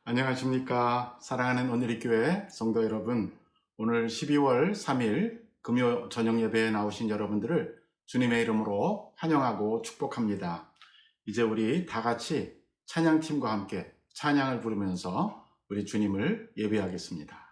안녕하십니까. 사랑하는 오늘의 교회 성도 여러분, 오늘 12월 3일 금요 저녁 예배에 나오신 여러분들을 주님의 이름으로 환영하고 축복합니다. 이제 우리 다 같이 찬양팀과 함께 찬양을 부르면서 우리 주님을 예배하겠습니다.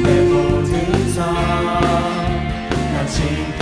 내 모든 삶 난 지금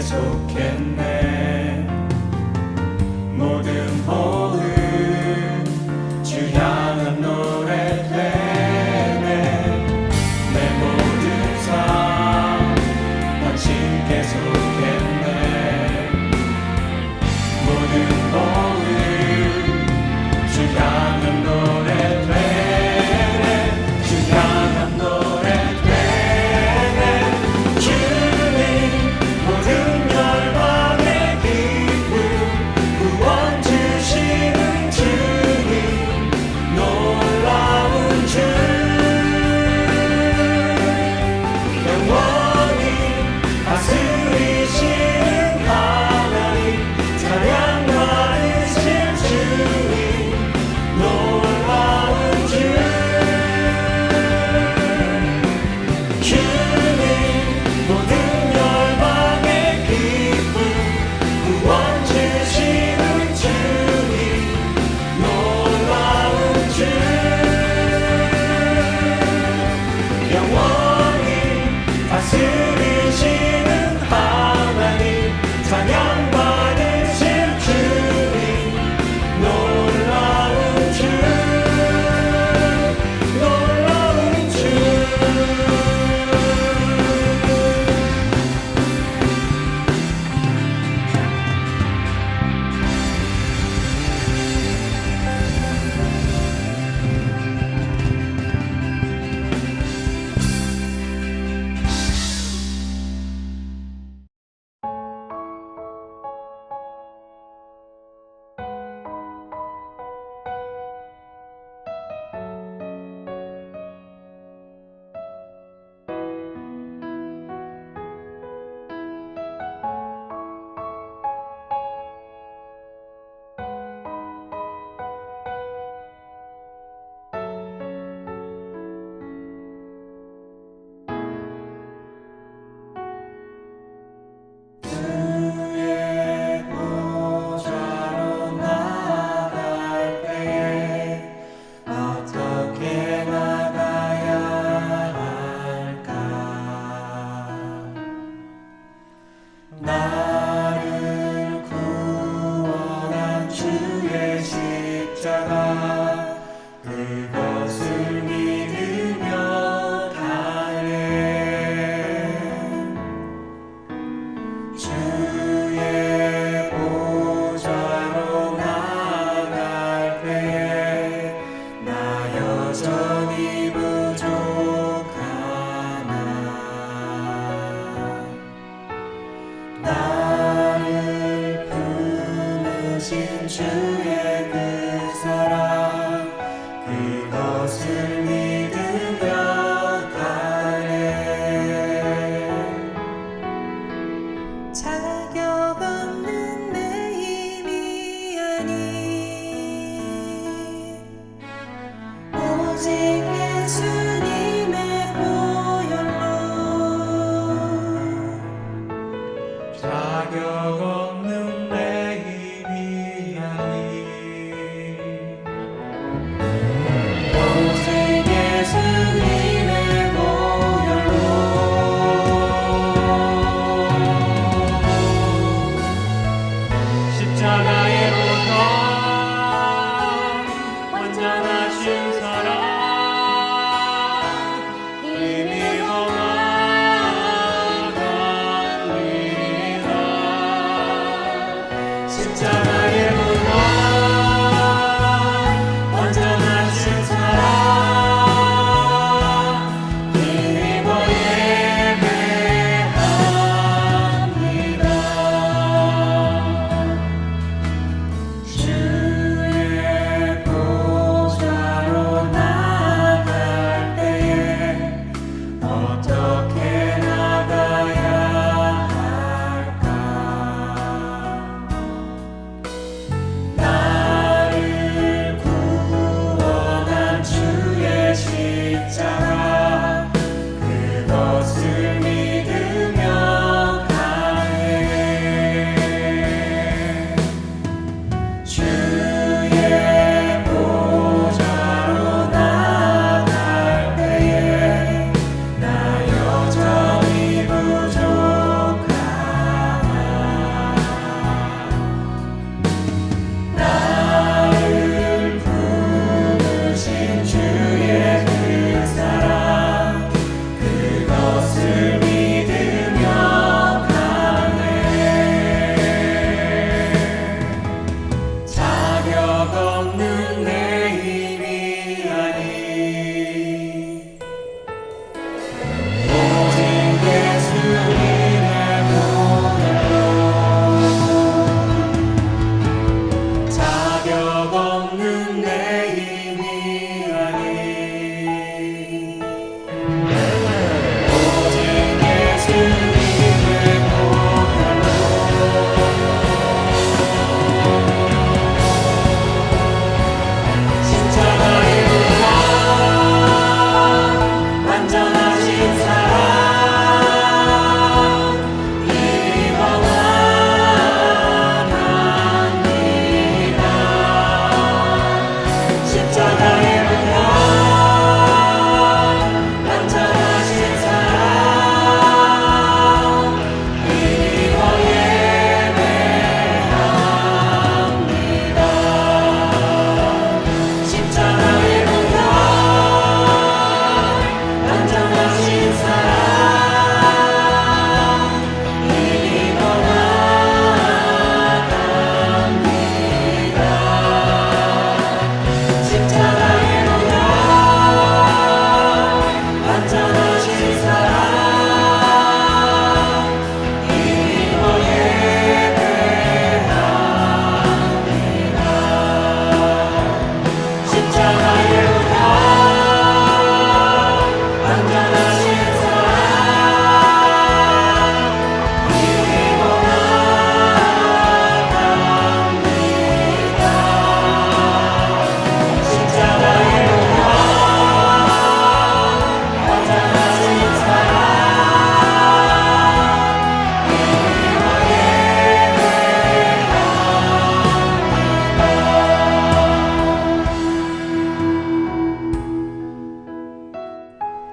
속했네. 모든 호흡 주 향한 노래 되네. 내 모든 삶 당신께 속했네. 모든 호흡 주 향한 노래 되네. 주 향한 노래 되네. 주님 모든 열망을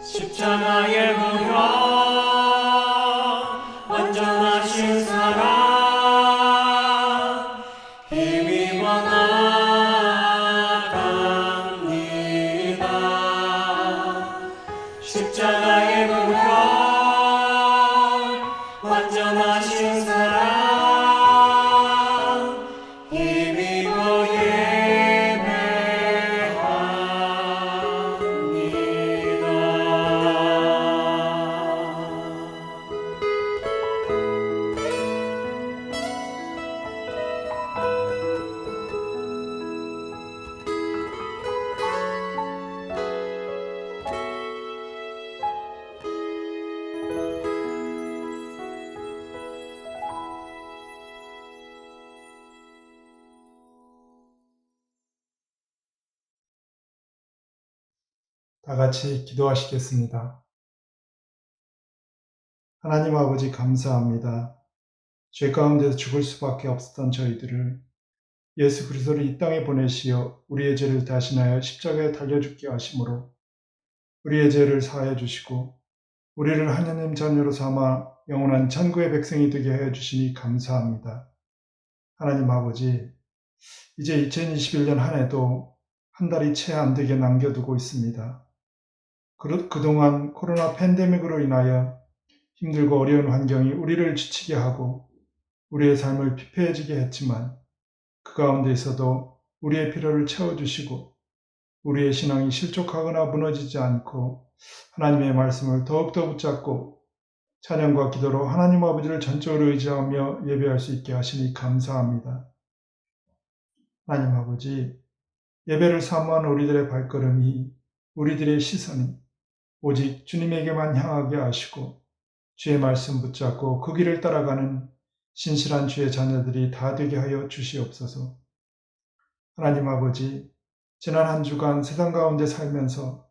십자가의 보혈 완전하신 사랑 힘입어 나갑니다. 십자가의 보혈 완전하신 사랑 힘입어 다 같이 기도하시겠습니다. 하나님 아버지 감사합니다. 죄 가운데서 죽을 수밖에 없었던 저희들을 예수 그리스도를 이 땅에 보내시어 우리의 죄를 대신하여 십자가에 달려 죽게 하심으로 우리의 죄를 사하여 주시고 우리를 하나님 자녀로 삼아 영원한 천국의 백성이 되게 하여 주시니 감사합니다. 하나님 아버지, 이제 2021년 한 해도 한 달이 채 안 되게 남겨두고 있습니다. 그동안 코로나 팬데믹으로 인하여 힘들고 어려운 환경이 우리를 지치게 하고 우리의 삶을 피폐해지게 했지만 그 가운데에서도 우리의 필요를 채워주시고 우리의 신앙이 실족하거나 무너지지 않고 하나님의 말씀을 더욱더 붙잡고 찬양과 기도로 하나님 아버지를 전적으로 의지하며 예배할 수 있게 하시니 감사합니다. 하나님 아버지, 예배를 사모한 우리들의 발걸음이, 우리들의 시선이 오직 주님에게만 향하게 하시고 주의 말씀 붙잡고 그 길을 따라가는 신실한 주의 자녀들이 다 되게 하여 주시옵소서. 하나님 아버지, 지난 한 주간 세상 가운데 살면서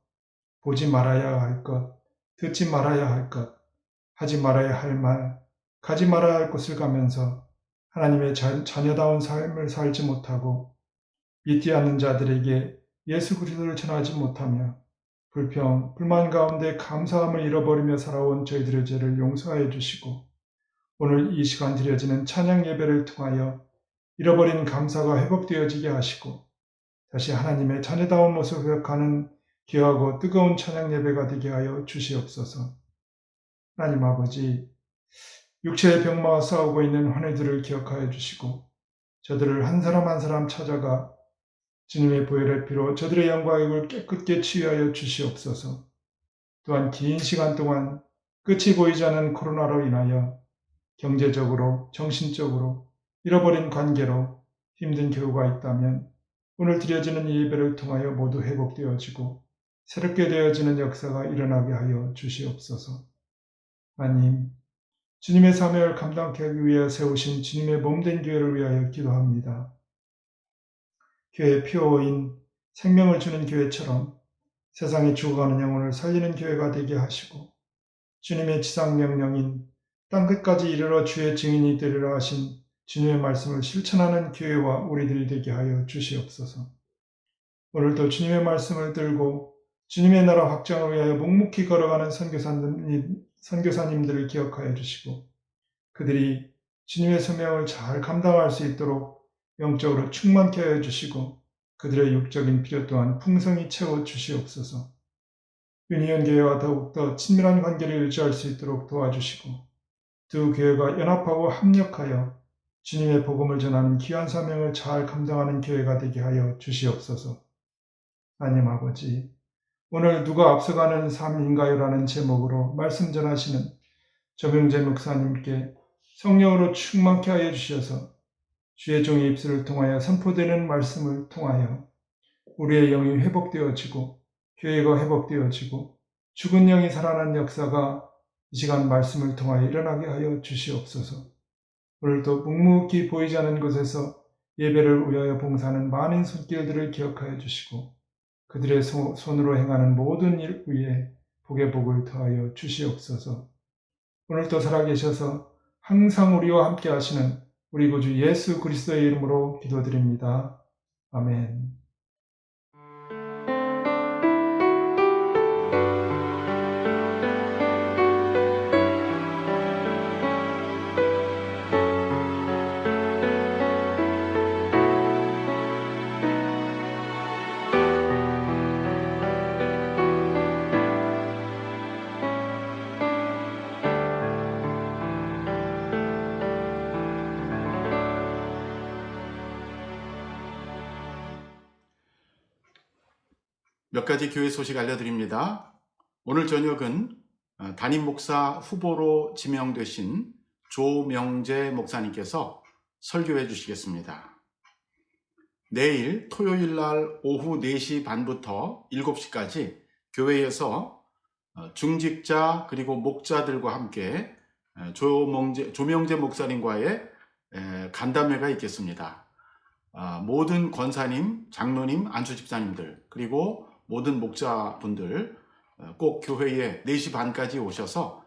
보지 말아야 할 것, 듣지 말아야 할 것, 하지 말아야 할 말, 가지 말아야 할 곳을 가면서 하나님의 자녀다운 삶을 살지 못하고 믿지 않는 자들에게 예수 그리스도를 전하지 못하며 불평, 불만 가운데 감사함을 잃어버리며 살아온 저희들의 죄를 용서하여 주시고 오늘 이 시간 드려지는 찬양 예배를 통하여 잃어버린 감사가 회복되어지게 하시고 다시 하나님의 자녀다운 모습을 회복하는 귀하고 뜨거운 찬양 예배가 되게 하여 주시옵소서. 하나님 아버지, 육체의 병마와 싸우고 있는 환우들을 기억하여 주시고 저들을 한 사람 한 사람 찾아가 주님의 보혈의 피로 저들의 영광을 깨끗게 치유하여 주시옵소서. 또한 긴 시간 동안 끝이 보이지 않는 코로나로 인하여 경제적으로, 정신적으로 잃어버린 관계로 힘든 교우가 있다면 오늘 드려지는 이 예배를 통하여 모두 회복되어지고 새롭게 되어지는 역사가 일어나게 하여 주시옵소서. 하나님, 주님의 사명을 감당하기 위해 세우신 주님의 몸된 교회를 위하여 기도합니다. 교회의 피오인 생명을 주는 교회처럼 세상에 죽어가는 영혼을 살리는 교회가 되게 하시고 주님의 지상명령인 땅끝까지 이르러 주의 증인이 되리라 하신 주님의 말씀을 실천하는 교회와 우리들이 되게 하여 주시옵소서. 오늘도 주님의 말씀을 들고 주님의 나라 확장을 위하여 묵묵히 걸어가는 선교사님들을 기억하여 주시고 그들이 주님의 소명을 잘 감당할 수 있도록 영적으로 충만케 하여 주시고 그들의 육적인 필요 또한 풍성히 채워 주시옵소서. 유니온 교회와 더욱더 친밀한 관계를 유지할 수 있도록 도와주시고 두 교회가 연합하고 합력하여 주님의 복음을 전하는 귀한 사명을 잘 감당하는 교회가 되게 하여 주시옵소서. 하나님 아버지, 오늘 누가 앞서가는 삶인가요라는 제목으로 말씀 전하시는 조명재 목사님께 성령으로 충만케 하여 주셔서 주의 종의 입술을 통하여 선포되는 말씀을 통하여 우리의 영이 회복되어지고 교회가 회복되어지고 죽은 영이 살아난 역사가 이 시간 말씀을 통하여 일어나게 하여 주시옵소서. 오늘도 묵묵히 보이지 않는 곳에서 예배를 위하여 봉사하는 많은 손길들을 기억하여 주시고 그들의 손으로 행하는 모든 일 위에 복의 복을 더하여 주시옵소서. 오늘도 살아계셔서 항상 우리와 함께 하시는 우리 구주 예수 그리스도의 이름으로 기도드립니다. 아멘. 몇 가지 교회 소식 알려드립니다. 오늘 저녁은 담임 목사 후보로 지명되신 조명재 목사님께서 설교해 주시겠습니다. 내일 토요일 날 오후 4시 반부터 7시까지 교회에서 중직자 그리고 목자들과 함께 조명재 목사님과의 간담회가 있겠습니다. 모든 권사님, 장로님, 안수집사님들 그리고 모든 목자분들 꼭 교회에 4시 반까지 오셔서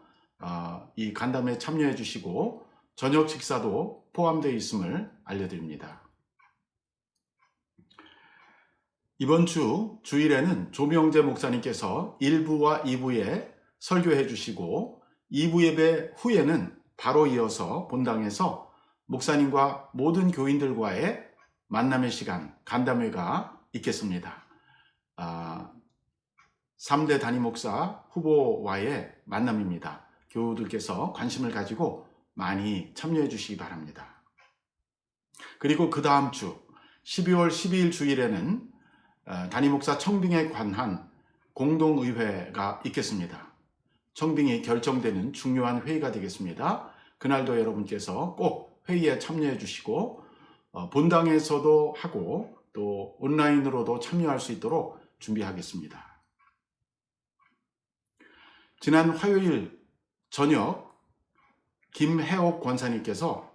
이 간담회에 참여해 주시고 저녁 식사도 포함되어 있음을 알려드립니다. 이번 주 주일에는 조명재 목사님께서 1부와 2부에 설교해 주시고 2부 예배 후에는 바로 이어서 본당에서 목사님과 모든 교인들과의 만남의 시간, 간담회가 있겠습니다. 3대 담임 목사 후보와의 만남입니다. 교우들께서 관심을 가지고 많이 참여해 주시기 바랍니다. 그리고 그 다음 주 12월 12일 주일에는 담임 목사 청빙에 관한 공동의회가 있겠습니다. 청빙이 결정되는 중요한 회의가 되겠습니다. 그날도 여러분께서 꼭 회의에 참여해 주시고 본당에서도 하고 또 온라인으로도 참여할 수 있도록 준비하겠습니다. 지난 화요일 저녁 김혜옥 권사님께서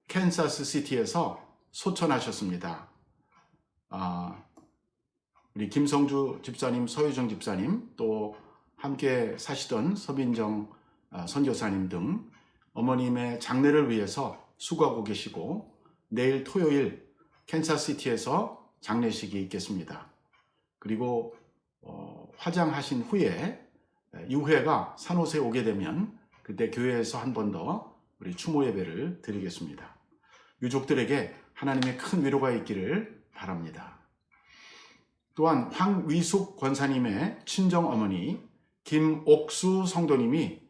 캔사스 시티에서 소천하셨습니다. 우리 김성주 집사님, 서유정 집사님, 또 함께 사시던 서빈정 선교사님 등 어머님의 장례를 위해서 수고하고 계시고 내일 토요일 캔사스시티에서 장례식이 있겠습니다. 그리고 화장하신 후에 유해가 산호세에 오게 되면 그때 교회에서 한 번 더 우리 추모 예배를 드리겠습니다. 유족들에게 하나님의 큰 위로가 있기를 바랍니다. 또한 황위숙 권사님의 친정어머니 김옥수 성도님이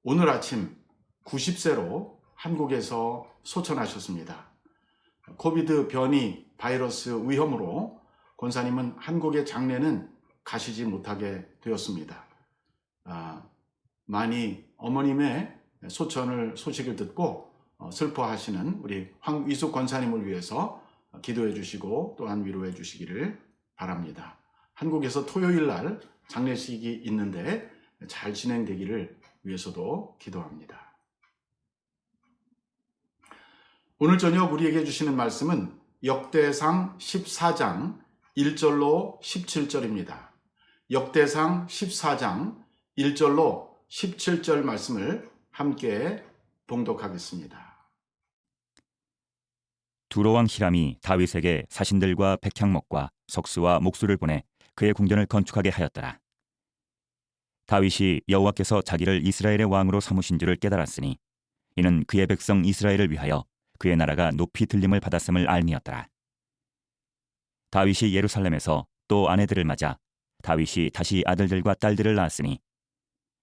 오늘 아침 90세로 한국에서 소천하셨습니다. 코비드 변이 바이러스 위험으로 권사님은 한국의 장례는 가시지 못하게 되었습니다. 많이 어머님의 소식을 듣고 슬퍼하시는 우리 황위숙 권사님을 위해서 기도해 주시고 또한 위로해 주시기를 바랍니다. 한국에서 토요일 날 장례식이 있는데 잘 진행되기를 위해서도 기도합니다. 오늘 저녁 우리에게 주시는 말씀은 역대상 14장 1절로 17절입니다. 역대상 14장 1절로 17절 말씀을 함께 봉독하겠습니다. 두로왕 히람이 다윗에게 사신들과 백향목과 석수와 목수를 보내 그의 궁전을 건축하게 하였더라. 다윗이 여호와께서 자기를 이스라엘의 왕으로 삼으신 줄을 깨달았으니 이는 그의 백성 이스라엘을 위하여 그의 나라가 높이 들림을 받았음을 알미었더라. 다윗이 예루살렘에서 또 아내들을 맞아 다윗이 다시 아들들과 딸들을 낳았으니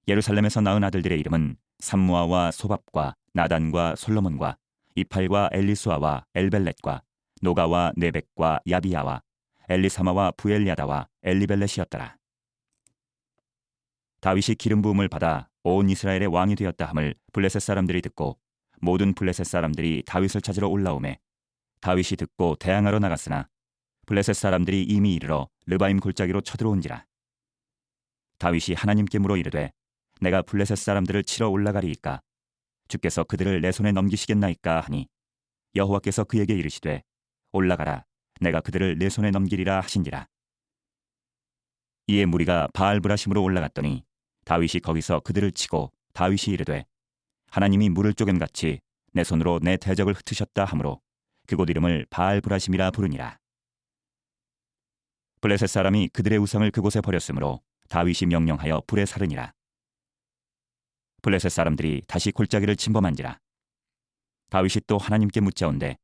예루살렘에서 낳은 아들들의 이름은 삼무아와 소밥과 나단과 솔로몬과 이팔과 엘리수아와 엘벨렛과 노가와 네벡과 야비야와 엘리사마와 부엘야다와 엘리벨렛이었더라. 다윗이 기름 부음을 받아 온 이스라엘의 왕이 되었다 함을 블레셋 사람들이 듣고 모든 블레셋 사람들이 다윗을 찾으러 올라오매 다윗이 듣고 대항하러 나갔으나 블레셋 사람들이 이미 이르러 르바임 골짜기로 쳐들어온지라. 다윗이 하나님께 물어 이르되 내가 블레셋 사람들을 치러 올라가리이까 주께서 그들을 내 손에 넘기시겠나이까 하니 여호와께서 그에게 이르시되 올라가라 내가 그들을 내 손에 넘기리라 하신지라. 이에 무리가 바알브라심으로 올라갔더니 다윗이 거기서 그들을 치고 다윗이 이르되 하나님이 물을 쪼갬같이 내 손으로 내 대적을 흩으셨다 하므로 그곳 이름을 바알브라심이라 부르니라. 블레셋 사람이 그들의 우상을 그곳에 버렸으므로 다윗이 명령하여 불에 사르니라. 블레셋 사람들이 다시 골짜기를 침범한지라. 다윗이 또 하나님께 묻자온데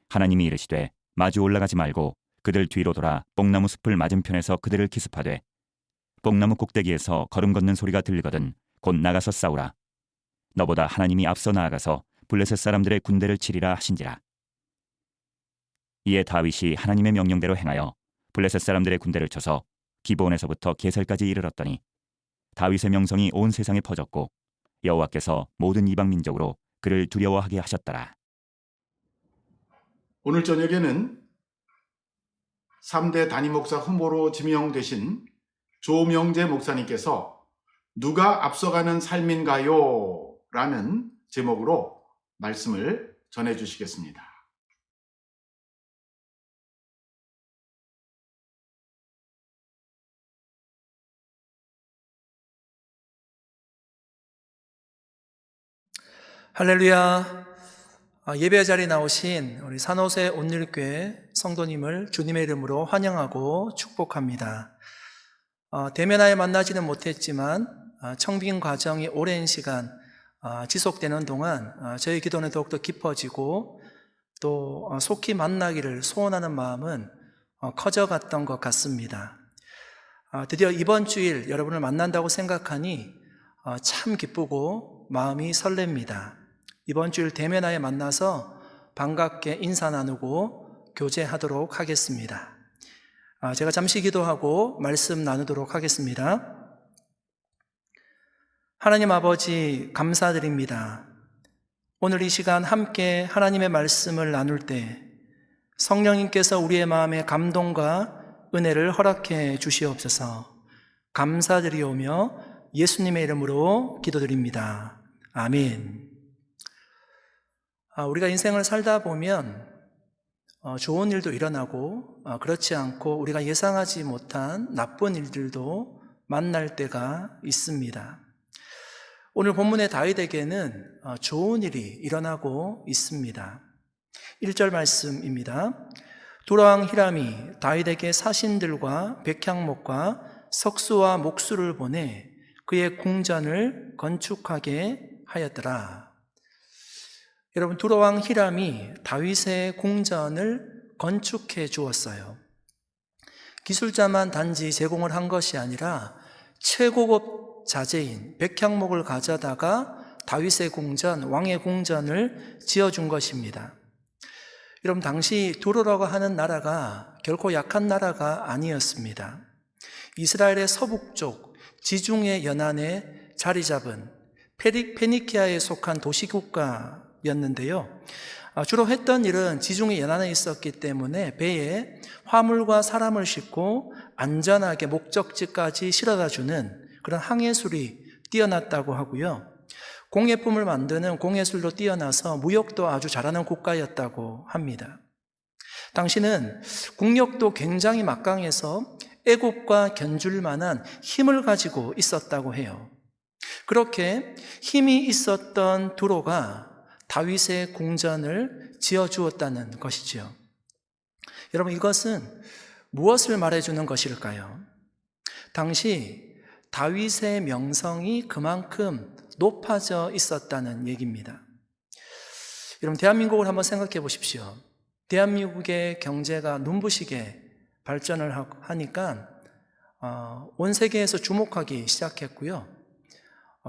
하나님이 이르시되 마주 올라가지 말고 그들 뒤로 돌아 뽕나무 숲을 맞은편에서 그들을 기습하되 뽕나무 꼭대기에서 걸음 걷는 소리가 들리거든 곧 나가서 싸우라. 너보다 하나님이 앞서 나아가서 블레셋 사람들의 군대를 치리라 하신지라. 이에 다윗이 하나님의 명령대로 행하여 블레셋 사람들의 군대를 쳐서 기브온에서부터 게살까지 이르렀더니 다윗의 명성이 온 세상에 퍼졌고 여호와께서 모든 이방 민족으로 그를 두려워하게 하셨더라. 오늘 저녁에는 3대 단임 목사 후보로 지명되신 조명재 목사님께서 누가 앞서가는 삶인가요? 라는 제목으로 말씀을 전해주시겠습니다. 할렐루야. 예배 자리에 나오신 우리 산호세 온누리교회 성도님을 주님의 이름으로 환영하고 축복합니다. 대면하여 만나지는 못했지만 청빙 과정이 오랜 시간 지속되는 동안 저희 기도는 더욱더 깊어지고 또 속히 만나기를 소원하는 마음은 커져갔던 것 같습니다. 드디어 이번 주일 여러분을 만난다고 생각하니 참 기쁘고 마음이 설렙니다. 이번 주일 대면하여 만나서 반갑게 인사 나누고 교제하도록 하겠습니다. 제가 잠시 기도하고 말씀 나누도록 하겠습니다. 하나님 아버지 감사드립니다. 오늘 이 시간 함께 하나님의 말씀을 나눌 때 성령님께서 우리의 마음에 감동과 은혜를 허락해 주시옵소서. 감사드리오며 예수님의 이름으로 기도드립니다. 아멘. 우리가 인생을 살다 보면 좋은 일도 일어나고 그렇지 않고 우리가 예상하지 못한 나쁜 일들도 만날 때가 있습니다. 오늘 본문의 다윗에게는 좋은 일이 일어나고 있습니다. 1절 말씀입니다. 두로왕 히람이 다윗에게 사신들과 백향목과 석수와 목수를 보내 그의 궁전을 건축하게 하였더라. 여러분, 두로왕 히람이 다윗의 궁전을 건축해 주었어요. 기술자만 단지 제공을 한 것이 아니라 최고급 자재인 백향목을 가져다가 다윗의 궁전, 왕의 궁전을 지어준 것입니다. 여러분, 당시 두로라고 하는 나라가 결코 약한 나라가 아니었습니다. 이스라엘의 서북쪽 지중해 연안에 자리 잡은 페니키아에 속한 도시국가였는데요. 주로 했던 일은 지중해 연안에 있었기 때문에 배에 화물과 사람을 싣고 안전하게 목적지까지 실어다주는 그런 항해술이 뛰어났다고 하고요. 공예품을 만드는 공예술도 뛰어나서 무역도 아주 잘하는 국가였다고 합니다. 당시는 국력도 굉장히 막강해서 애국과 견줄 만한 힘을 가지고 있었다고 해요. 그렇게 힘이 있었던 두로가 다윗의 궁전을 지어주었다는 것이죠. 여러분, 이것은 무엇을 말해주는 것일까요? 당시 다윗의 명성이 그만큼 높아져 있었다는 얘기입니다. 여러분, 대한민국을 한번 생각해 보십시오. 대한민국의 경제가 눈부시게 발전을 하니까 온 세계에서 주목하기 시작했고요.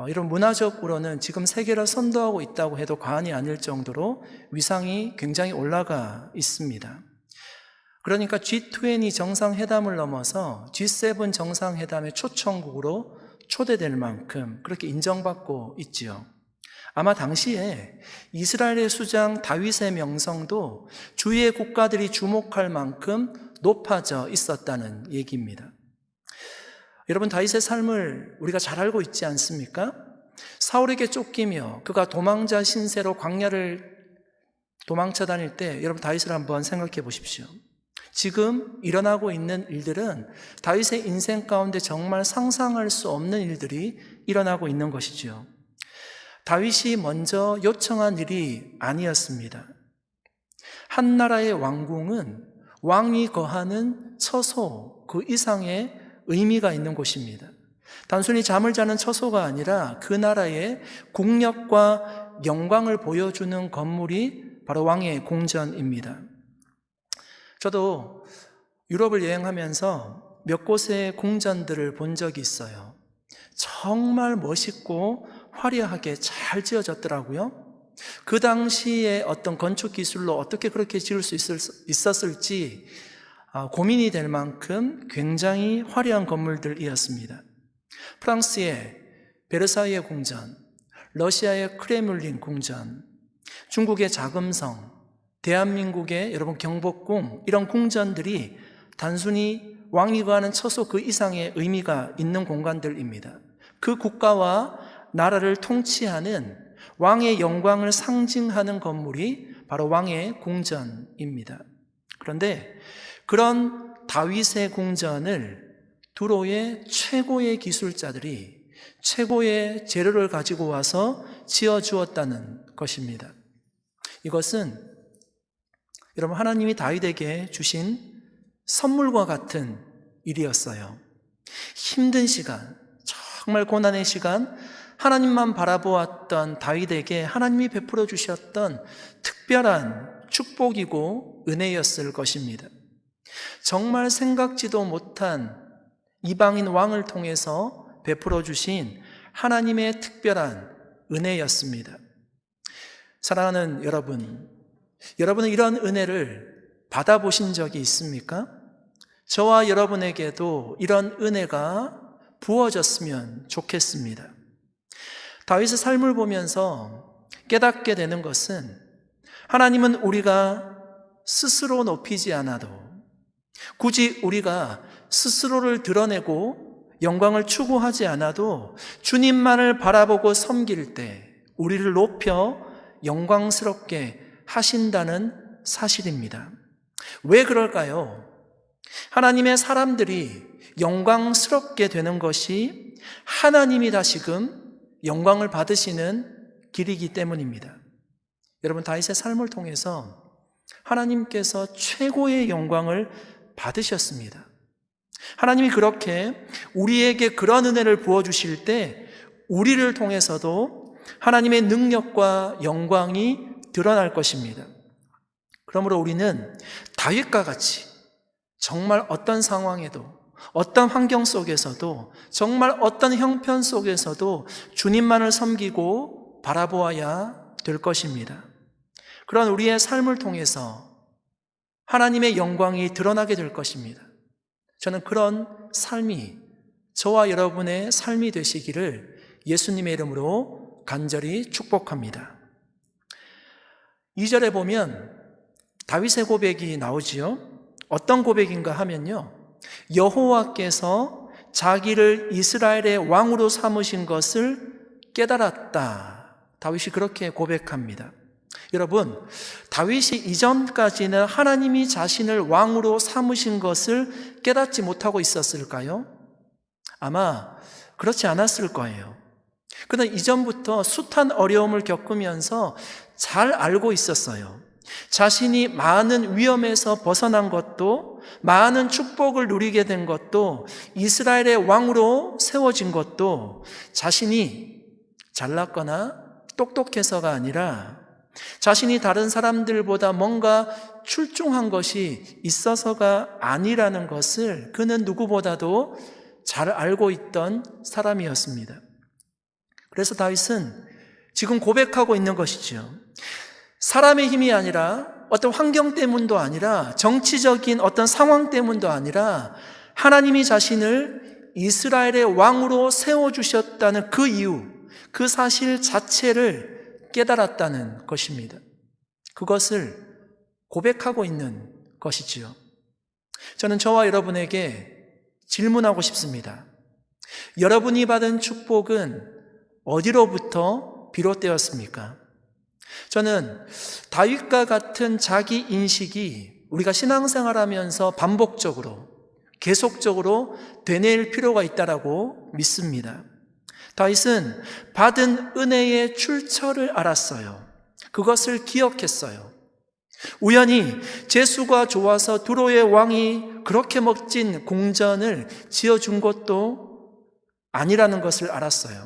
이런 문화적으로는 지금 세계를 선도하고 있다고 해도 과언이 아닐 정도로 위상이 굉장히 올라가 있습니다. 그러니까 G20 정상회담을 넘어서 G7 정상회담의 초청국으로 초대될 만큼 그렇게 인정받고 있지요. 아마 당시에 이스라엘의 수장 다윗의 명성도 주위의 국가들이 주목할 만큼 높아져 있었다는 얘기입니다. 여러분, 다윗의 삶을 우리가 잘 알고 있지 않습니까? 사울에게 쫓기며 그가 도망자 신세로 광야를 도망쳐 다닐 때 여러분, 다윗을 한번 생각해 보십시오. 지금 일어나고 있는 일들은 다윗의 인생 가운데 정말 상상할 수 없는 일들이 일어나고 있는 것이죠. 다윗이 먼저 요청한 일이 아니었습니다. 한 나라의 왕궁은 왕이 거하는 처소 그 이상의 의미가 있는 곳입니다. 단순히 잠을 자는 처소가 아니라 그 나라의 국력과 영광을 보여주는 건물이 바로 왕의 궁전입니다. 저도 유럽을 여행하면서 몇 곳의 궁전들을 본 적이 있어요. 정말 멋있고 화려하게 잘 지어졌더라고요. 그 당시에 어떤 건축 기술로 어떻게 그렇게 지을 수 있었을지 고민이 될 만큼 굉장히 화려한 건물들이었습니다. 프랑스의 베르사유의 궁전, 러시아의 크레물린 궁전, 중국의 자금성, 대한민국의 여러분 경복궁, 이런 궁전들이 단순히 왕이 거하는 처소 그 이상의 의미가 있는 공간들입니다. 그 국가와 나라를 통치하는 왕의 영광을 상징하는 건물이 바로 왕의 궁전입니다. 그런데 그런 다윗의 궁전을 두로의 최고의 기술자들이 최고의 재료를 가지고 와서 지어주었다는 것입니다. 이것은 여러분 하나님이 다윗에게 주신 선물과 같은 일이었어요. 힘든 시간, 정말 고난의 시간, 하나님만 바라보았던 다윗에게 하나님이 베풀어 주셨던 특별한 축복이고 은혜였을 것입니다. 정말 생각지도 못한 이방인 왕을 통해서 베풀어 주신 하나님의 특별한 은혜였습니다. 사랑하는 여러분, 여러분은 이런 은혜를 받아보신 적이 있습니까? 저와 여러분에게도 이런 은혜가 부어졌으면 좋겠습니다. 다윗의 삶을 보면서 깨닫게 되는 것은 하나님은 우리가 스스로 높이지 않아도, 굳이 우리가 스스로를 드러내고 영광을 추구하지 않아도 주님만을 바라보고 섬길 때 우리를 높여 영광스럽게 하신다는 사실입니다. 왜 그럴까요? 하나님의 사람들이 영광스럽게 되는 것이 하나님이 다시금 영광을 받으시는 길이기 때문입니다. 여러분, 다윗의 삶을 통해서 하나님께서 최고의 영광을 받으셨습니다. 하나님이 그렇게 우리에게 그런 은혜를 부어주실 때 우리를 통해서도 하나님의 능력과 영광이 드러날 것입니다. 그러므로 우리는 다윗과 같이 정말 어떤 상황에도, 어떤 환경 속에서도, 정말 어떤 형편 속에서도 주님만을 섬기고 바라보아야 될 것입니다. 그런 우리의 삶을 통해서 하나님의 영광이 드러나게 될 것입니다. 저는 그런 삶이 저와 여러분의 삶이 되시기를 예수님의 이름으로 간절히 축복합니다. 2절에 보면 다윗의 고백이 나오지요. 어떤 고백인가 하면요, 여호와께서 자기를 이스라엘의 왕으로 삼으신 것을 깨달았다. 다윗이 그렇게 고백합니다. 여러분, 다윗이 이전까지는 하나님이 자신을 왕으로 삼으신 것을 깨닫지 못하고 있었을까요? 아마 그렇지 않았을 거예요. 그는 이전부터 숱한 어려움을 겪으면서 잘 알고 있었어요. 자신이 많은 위험에서 벗어난 것도, 많은 축복을 누리게 된 것도, 이스라엘의 왕으로 세워진 것도 자신이 잘났거나 똑똑해서가 아니라 자신이 다른 사람들보다 뭔가 출중한 것이 있어서가 아니라는 것을 그는 누구보다도 잘 알고 있던 사람이었습니다. 그래서 다윗은 지금 고백하고 있는 것이죠. 사람의 힘이 아니라, 어떤 환경 때문도 아니라, 정치적인 어떤 상황 때문도 아니라 하나님이 자신을 이스라엘의 왕으로 세워주셨다는 그 이유, 그 사실 자체를 깨달았다는 것입니다. 그것을 고백하고 있는 것이지요. 저는 저와 여러분에게 질문하고 싶습니다. 여러분이 받은 축복은 어디로부터 비롯되었습니까? 저는 다윗과 같은 자기 인식이 우리가 신앙생활하면서 반복적으로, 계속적으로 되뇌일 필요가 있다고 믿습니다. 다윗은 받은 은혜의 출처를 알았어요. 그것을 기억했어요. 우연히 재수가 좋아서 두로의 왕이 그렇게 멋진 궁전을 지어준 것도 아니라는 것을 알았어요.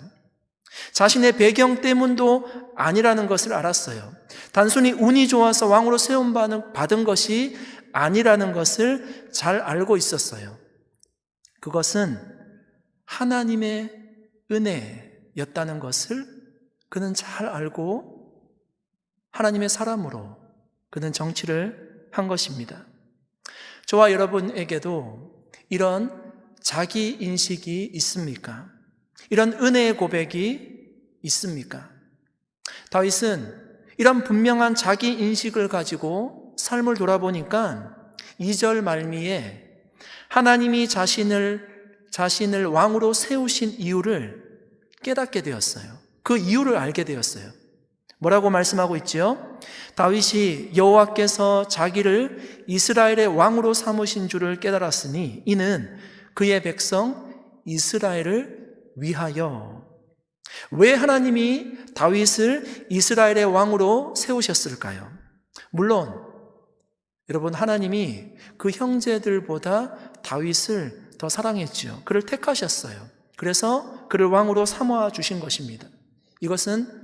자신의 배경 때문도 아니라는 것을 알았어요. 단순히 운이 좋아서 왕으로 세움받은 것이 아니라는 것을 잘 알고 있었어요. 그것은 하나님의 은혜였다는 것을 그는 잘 알고 하나님의 사람으로 그는 정치를 한 것입니다. 저와 여러분에게도 이런 자기 인식이 있습니까? 이런 은혜의 고백이 있습니까? 다윗은 이런 분명한 자기 인식을 가지고 삶을 돌아보니까 2절 말미에 하나님이 자신을 왕으로 세우신 이유를 깨닫게 되었어요. 그 이유를 알게 되었어요. 뭐라고 말씀하고 있죠? 다윗이 여호와께서 자기를 이스라엘의 왕으로 삼으신 줄을 깨달았으니 이는 그의 백성 이스라엘을 위하여. 왜 하나님이 다윗을 이스라엘의 왕으로 세우셨을까요? 물론 여러분, 하나님이 그 형제들보다 다윗을 더 사랑했지요. 그를 택하셨어요. 그래서 그를 왕으로 삼아 주신 것입니다. 이것은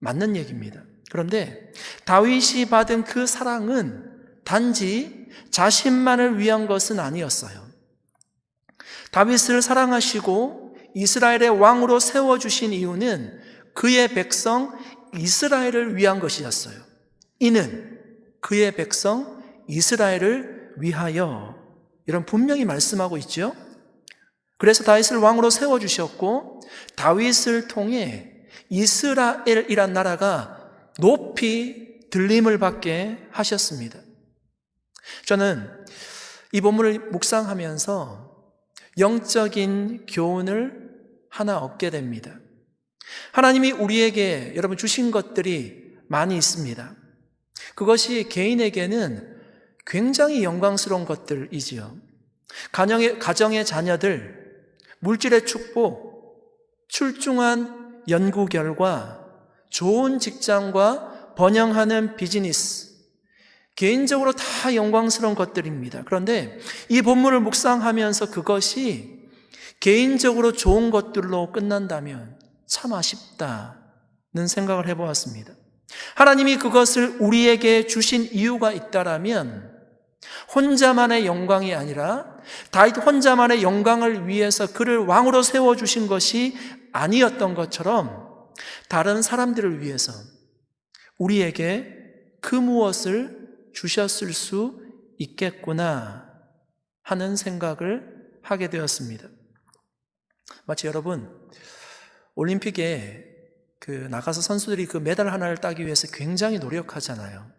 맞는 얘기입니다. 그런데 다윗이 받은 그 사랑은 단지 자신만을 위한 것은 아니었어요. 다윗을 사랑하시고 이스라엘의 왕으로 세워주신 이유는 그의 백성 이스라엘을 위한 것이었어요. 이는 그의 백성 이스라엘을 위하여. 이런 분명히 말씀하고 있죠. 그래서 다윗을 왕으로 세워주셨고 다윗을 통해 이스라엘이란 나라가 높이 들림을 받게 하셨습니다. 저는 이 본문을 묵상하면서 영적인 교훈을 하나 얻게 됩니다. 하나님이 우리에게 여러분 주신 것들이 많이 있습니다. 그것이 개인에게는 굉장히 영광스러운 것들이지요. 가정의 자녀들, 물질의 축복, 출중한 연구 결과, 좋은 직장과 번영하는 비즈니스, 개인적으로 다 영광스러운 것들입니다. 그런데 이 본문을 묵상하면서 그것이 개인적으로 좋은 것들로 끝난다면 참 아쉽다는 생각을 해보았습니다. 하나님이 그것을 우리에게 주신 이유가 있다라면 혼자만의 영광이 아니라 다윗 혼자만의 영광을 위해서 그를 왕으로 세워주신 것이 아니었던 것처럼 다른 사람들을 위해서 우리에게 그 무엇을 주셨을 수 있겠구나 하는 생각을 하게 되었습니다. 마치 여러분 올림픽에 나가서 선수들이 그 메달 하나를 따기 위해서 굉장히 노력하잖아요.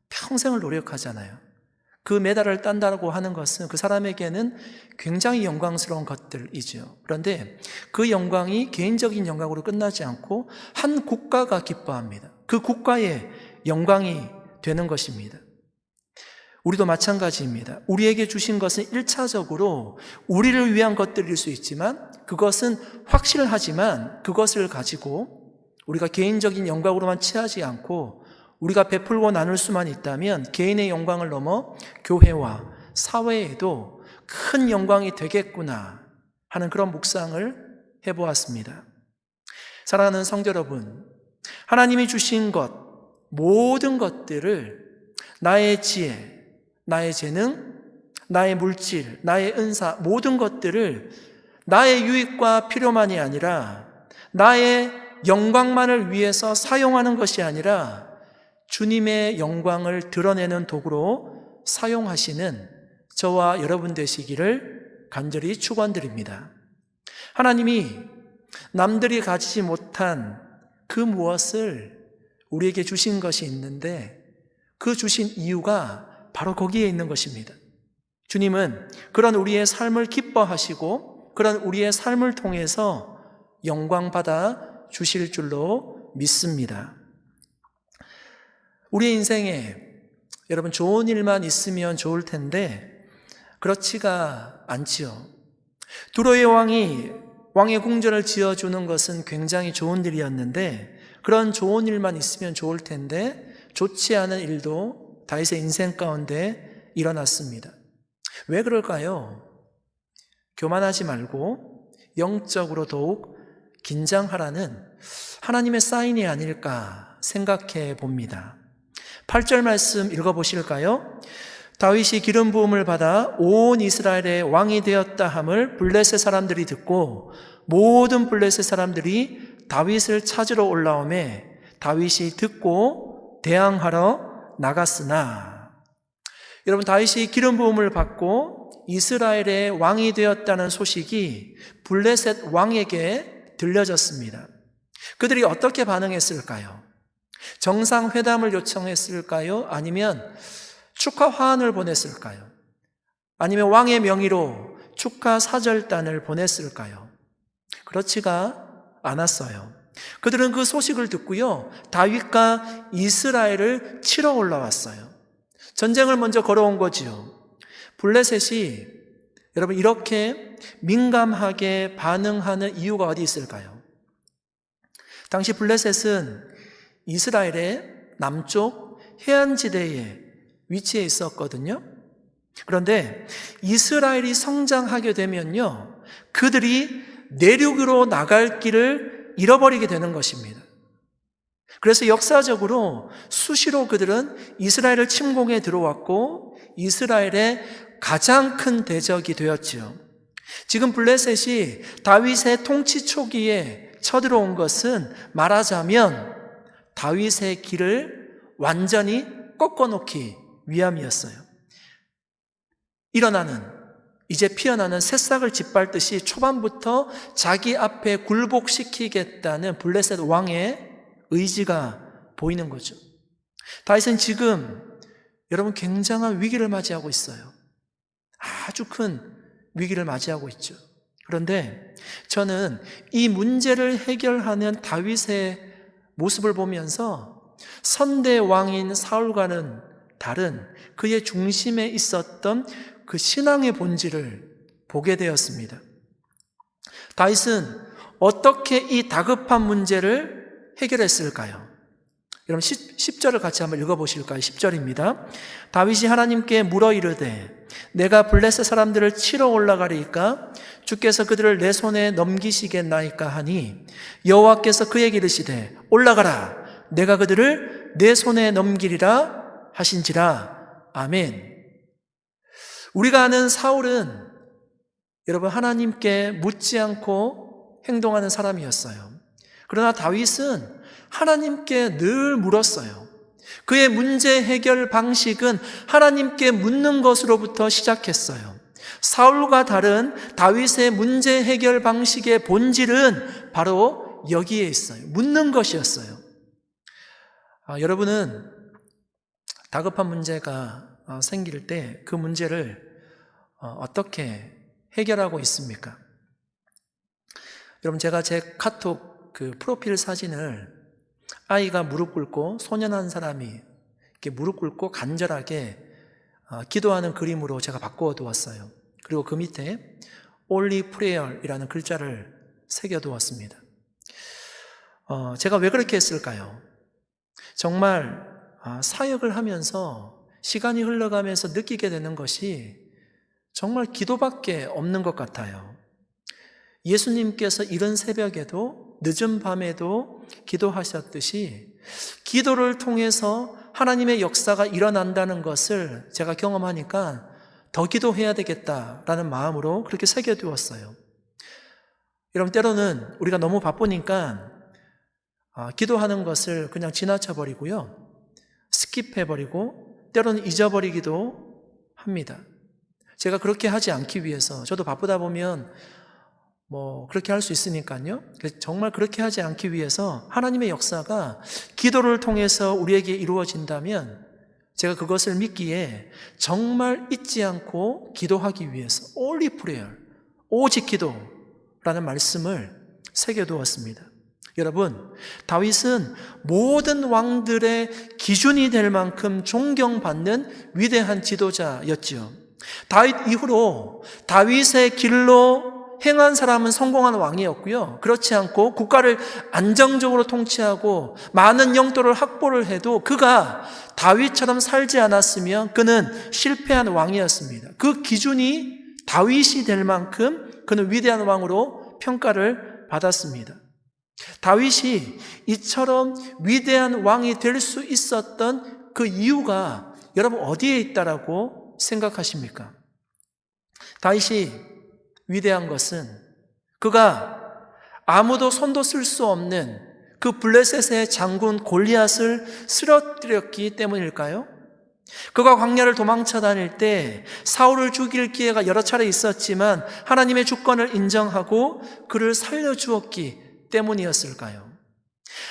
평생을 노력하잖아요. 그 메달을 딴다고 하는 것은 그 사람에게는 굉장히 영광스러운 것들이죠. 그런데 그 영광이 개인적인 영광으로 끝나지 않고 한 국가가 기뻐합니다. 그 국가의 영광이 되는 것입니다. 우리도 마찬가지입니다. 우리에게 주신 것은 1차적으로 우리를 위한 것들일 수 있지만 그것은 확실하지만 그것을 가지고 우리가 개인적인 영광으로만 취하지 않고 우리가 베풀고 나눌 수만 있다면 개인의 영광을 넘어 교회와 사회에도 큰 영광이 되겠구나 하는 그런 묵상을 해보았습니다. 사랑하는 성도 여러분, 하나님이 주신 것, 모든 것들을 나의 지혜, 나의 재능, 나의 물질, 나의 은사, 모든 것들을 나의 유익과 필요만이 아니라 나의 영광만을 위해서 사용하는 것이 아니라 주님의 영광을 드러내는 도구로 사용하시는 저와 여러분 되시기를 간절히 축원드립니다. 하나님이 남들이 가지지 못한 그 무엇을 우리에게 주신 것이 있는데 그 주신 이유가 바로 거기에 있는 것입니다. 주님은 그런 우리의 삶을 기뻐하시고 그런 우리의 삶을 통해서 영광받아 주실 줄로 믿습니다. 우리의 인생에 여러분 좋은 일만 있으면 좋을 텐데 그렇지가 않지요. 두로의 왕이 왕의 궁전을 지어주는 것은 굉장히 좋은 일이었는데 그런 좋은 일만 있으면 좋을 텐데 좋지 않은 일도 다윗의 인생 가운데 일어났습니다. 왜 그럴까요? 교만하지 말고 영적으로 더욱 긴장하라는 하나님의 사인이 아닐까 생각해 봅니다. 8절 말씀 읽어보실까요? 다윗이 기름 부음을 받아 온 이스라엘의 왕이 되었다 함을 블레셋 사람들이 듣고 모든 블레셋 사람들이 다윗을 찾으러 올라오매 다윗이 듣고 대항하러 나갔으나 여러분, 다윗이 기름 부음을 받고 이스라엘의 왕이 되었다는 소식이 블레셋 왕에게 들려졌습니다. 그들이 어떻게 반응했을까요? 정상회담을 요청했을까요? 아니면 축하 화환을 보냈을까요? 아니면 왕의 명의로 축하 사절단을 보냈을까요? 그렇지가 않았어요. 그들은 그 소식을 듣고요, 다윗과 이스라엘을 치러 올라왔어요. 전쟁을 먼저 걸어온 거지요. 블레셋이 여러분 이렇게 민감하게 반응하는 이유가 어디 있을까요? 당시 블레셋은 이스라엘의 남쪽 해안지대에 위치해 있었거든요. 그런데 이스라엘이 성장하게 되면요, 그들이 내륙으로 나갈 길을 잃어버리게 되는 것입니다. 그래서 역사적으로 수시로 그들은 이스라엘을 침공해 들어왔고 이스라엘의 가장 큰 대적이 되었지요. 지금 블레셋이 다윗의 통치 초기에 쳐들어온 것은 말하자면 다윗의 길을 완전히 꺾어놓기 위함이었어요. 이제 피어나는 새싹을 짓밟듯이 초반부터 자기 앞에 굴복시키겠다는 블레셋 왕의 의지가 보이는 거죠. 다윗은 지금 여러분 굉장한 위기를 맞이하고 있어요. 아주 큰 위기를 맞이하고 있죠. 그런데 저는 이 문제를 해결하는 다윗의 모습을 보면서 선대 왕인 사울과는 다른 그의 중심에 있었던 그 신앙의 본질을 보게 되었습니다. 다윗은 어떻게 이 다급한 문제를 해결했을까요? 여러분 10절을 같이 한번 읽어보실까요? 10절입니다. 다윗이 하나님께 물어 이르되 내가 블레셋 사람들을 치러 올라가리이까 주께서 그들을 내 손에 넘기시겠나이까 하니 여호와께서 그에게 이르시되 올라가라 내가 그들을 내 손에 넘기리라 하신지라. 아멘. 우리가 아는 사울은 여러분 하나님께 묻지 않고 행동하는 사람이었어요. 그러나 다윗은 하나님께 늘 물었어요. 그의 문제 해결 방식은 하나님께 묻는 것으로부터 시작했어요. 사울과 다른 다윗의 문제 해결 방식의 본질은 바로 여기에 있어요. 묻는 것이었어요. 여러분은 다급한 문제가 생길 때 그 문제를 어떻게 해결하고 있습니까? 여러분, 제가 제 카톡 그 프로필 사진을 아이가 무릎 꿇고 소년한 사람이 이렇게 무릎 꿇고 간절하게 기도하는 그림으로 제가 바꾸어 두었어요. 그리고 그 밑에 Only Prayer이라는 글자를 새겨 두었습니다. 제가 왜 그렇게 했을까요? 정말 사역을 하면서 시간이 흘러가면서 느끼게 되는 것이 정말 기도밖에 없는 것 같아요. 예수님께서 이른 새벽에도 늦은 밤에도 기도하셨듯이 기도를 통해서 하나님의 역사가 일어난다는 것을 제가 경험하니까 더 기도해야 되겠다라는 마음으로 그렇게 새겨두었어요. 여러분, 때로는 우리가 너무 바쁘니까 기도하는 것을 그냥 지나쳐버리고요, 스킵해버리고 때로는 잊어버리기도 합니다. 제가 그렇게 하지 않기 위해서, 저도 바쁘다 보면 그렇게 할 수 있으니까요. 정말 그렇게 하지 않기 위해서 하나님의 역사가 기도를 통해서 우리에게 이루어진다면 제가 그것을 믿기에 정말 잊지 않고 기도하기 위해서 Only Prayer, 오직 기도라는 말씀을 새겨두었습니다. 여러분, 다윗은 모든 왕들의 기준이 될 만큼 존경받는 위대한 지도자였지요. 다윗 이후로 다윗의 길로 행한 사람은 성공한 왕이었고요, 그렇지 않고 국가를 안정적으로 통치하고 많은 영토를 확보를 해도 그가 다윗처럼 살지 않았으면 그는 실패한 왕이었습니다. 그 기준이 다윗이 될 만큼 그는 위대한 왕으로 평가를 받았습니다. 다윗이 이처럼 위대한 왕이 될 수 있었던 그 이유가 여러분 어디에 있다라고 생각하십니까? 다윗이 위대한 것은 그가 아무도 손도 쓸 수 없는 그 블레셋의 장군 골리앗을 쓰러뜨렸기 때문일까요? 그가 광야를 도망쳐 다닐 때 사울을 죽일 기회가 여러 차례 있었지만 하나님의 주권을 인정하고 그를 살려주었기 때문이었을까요?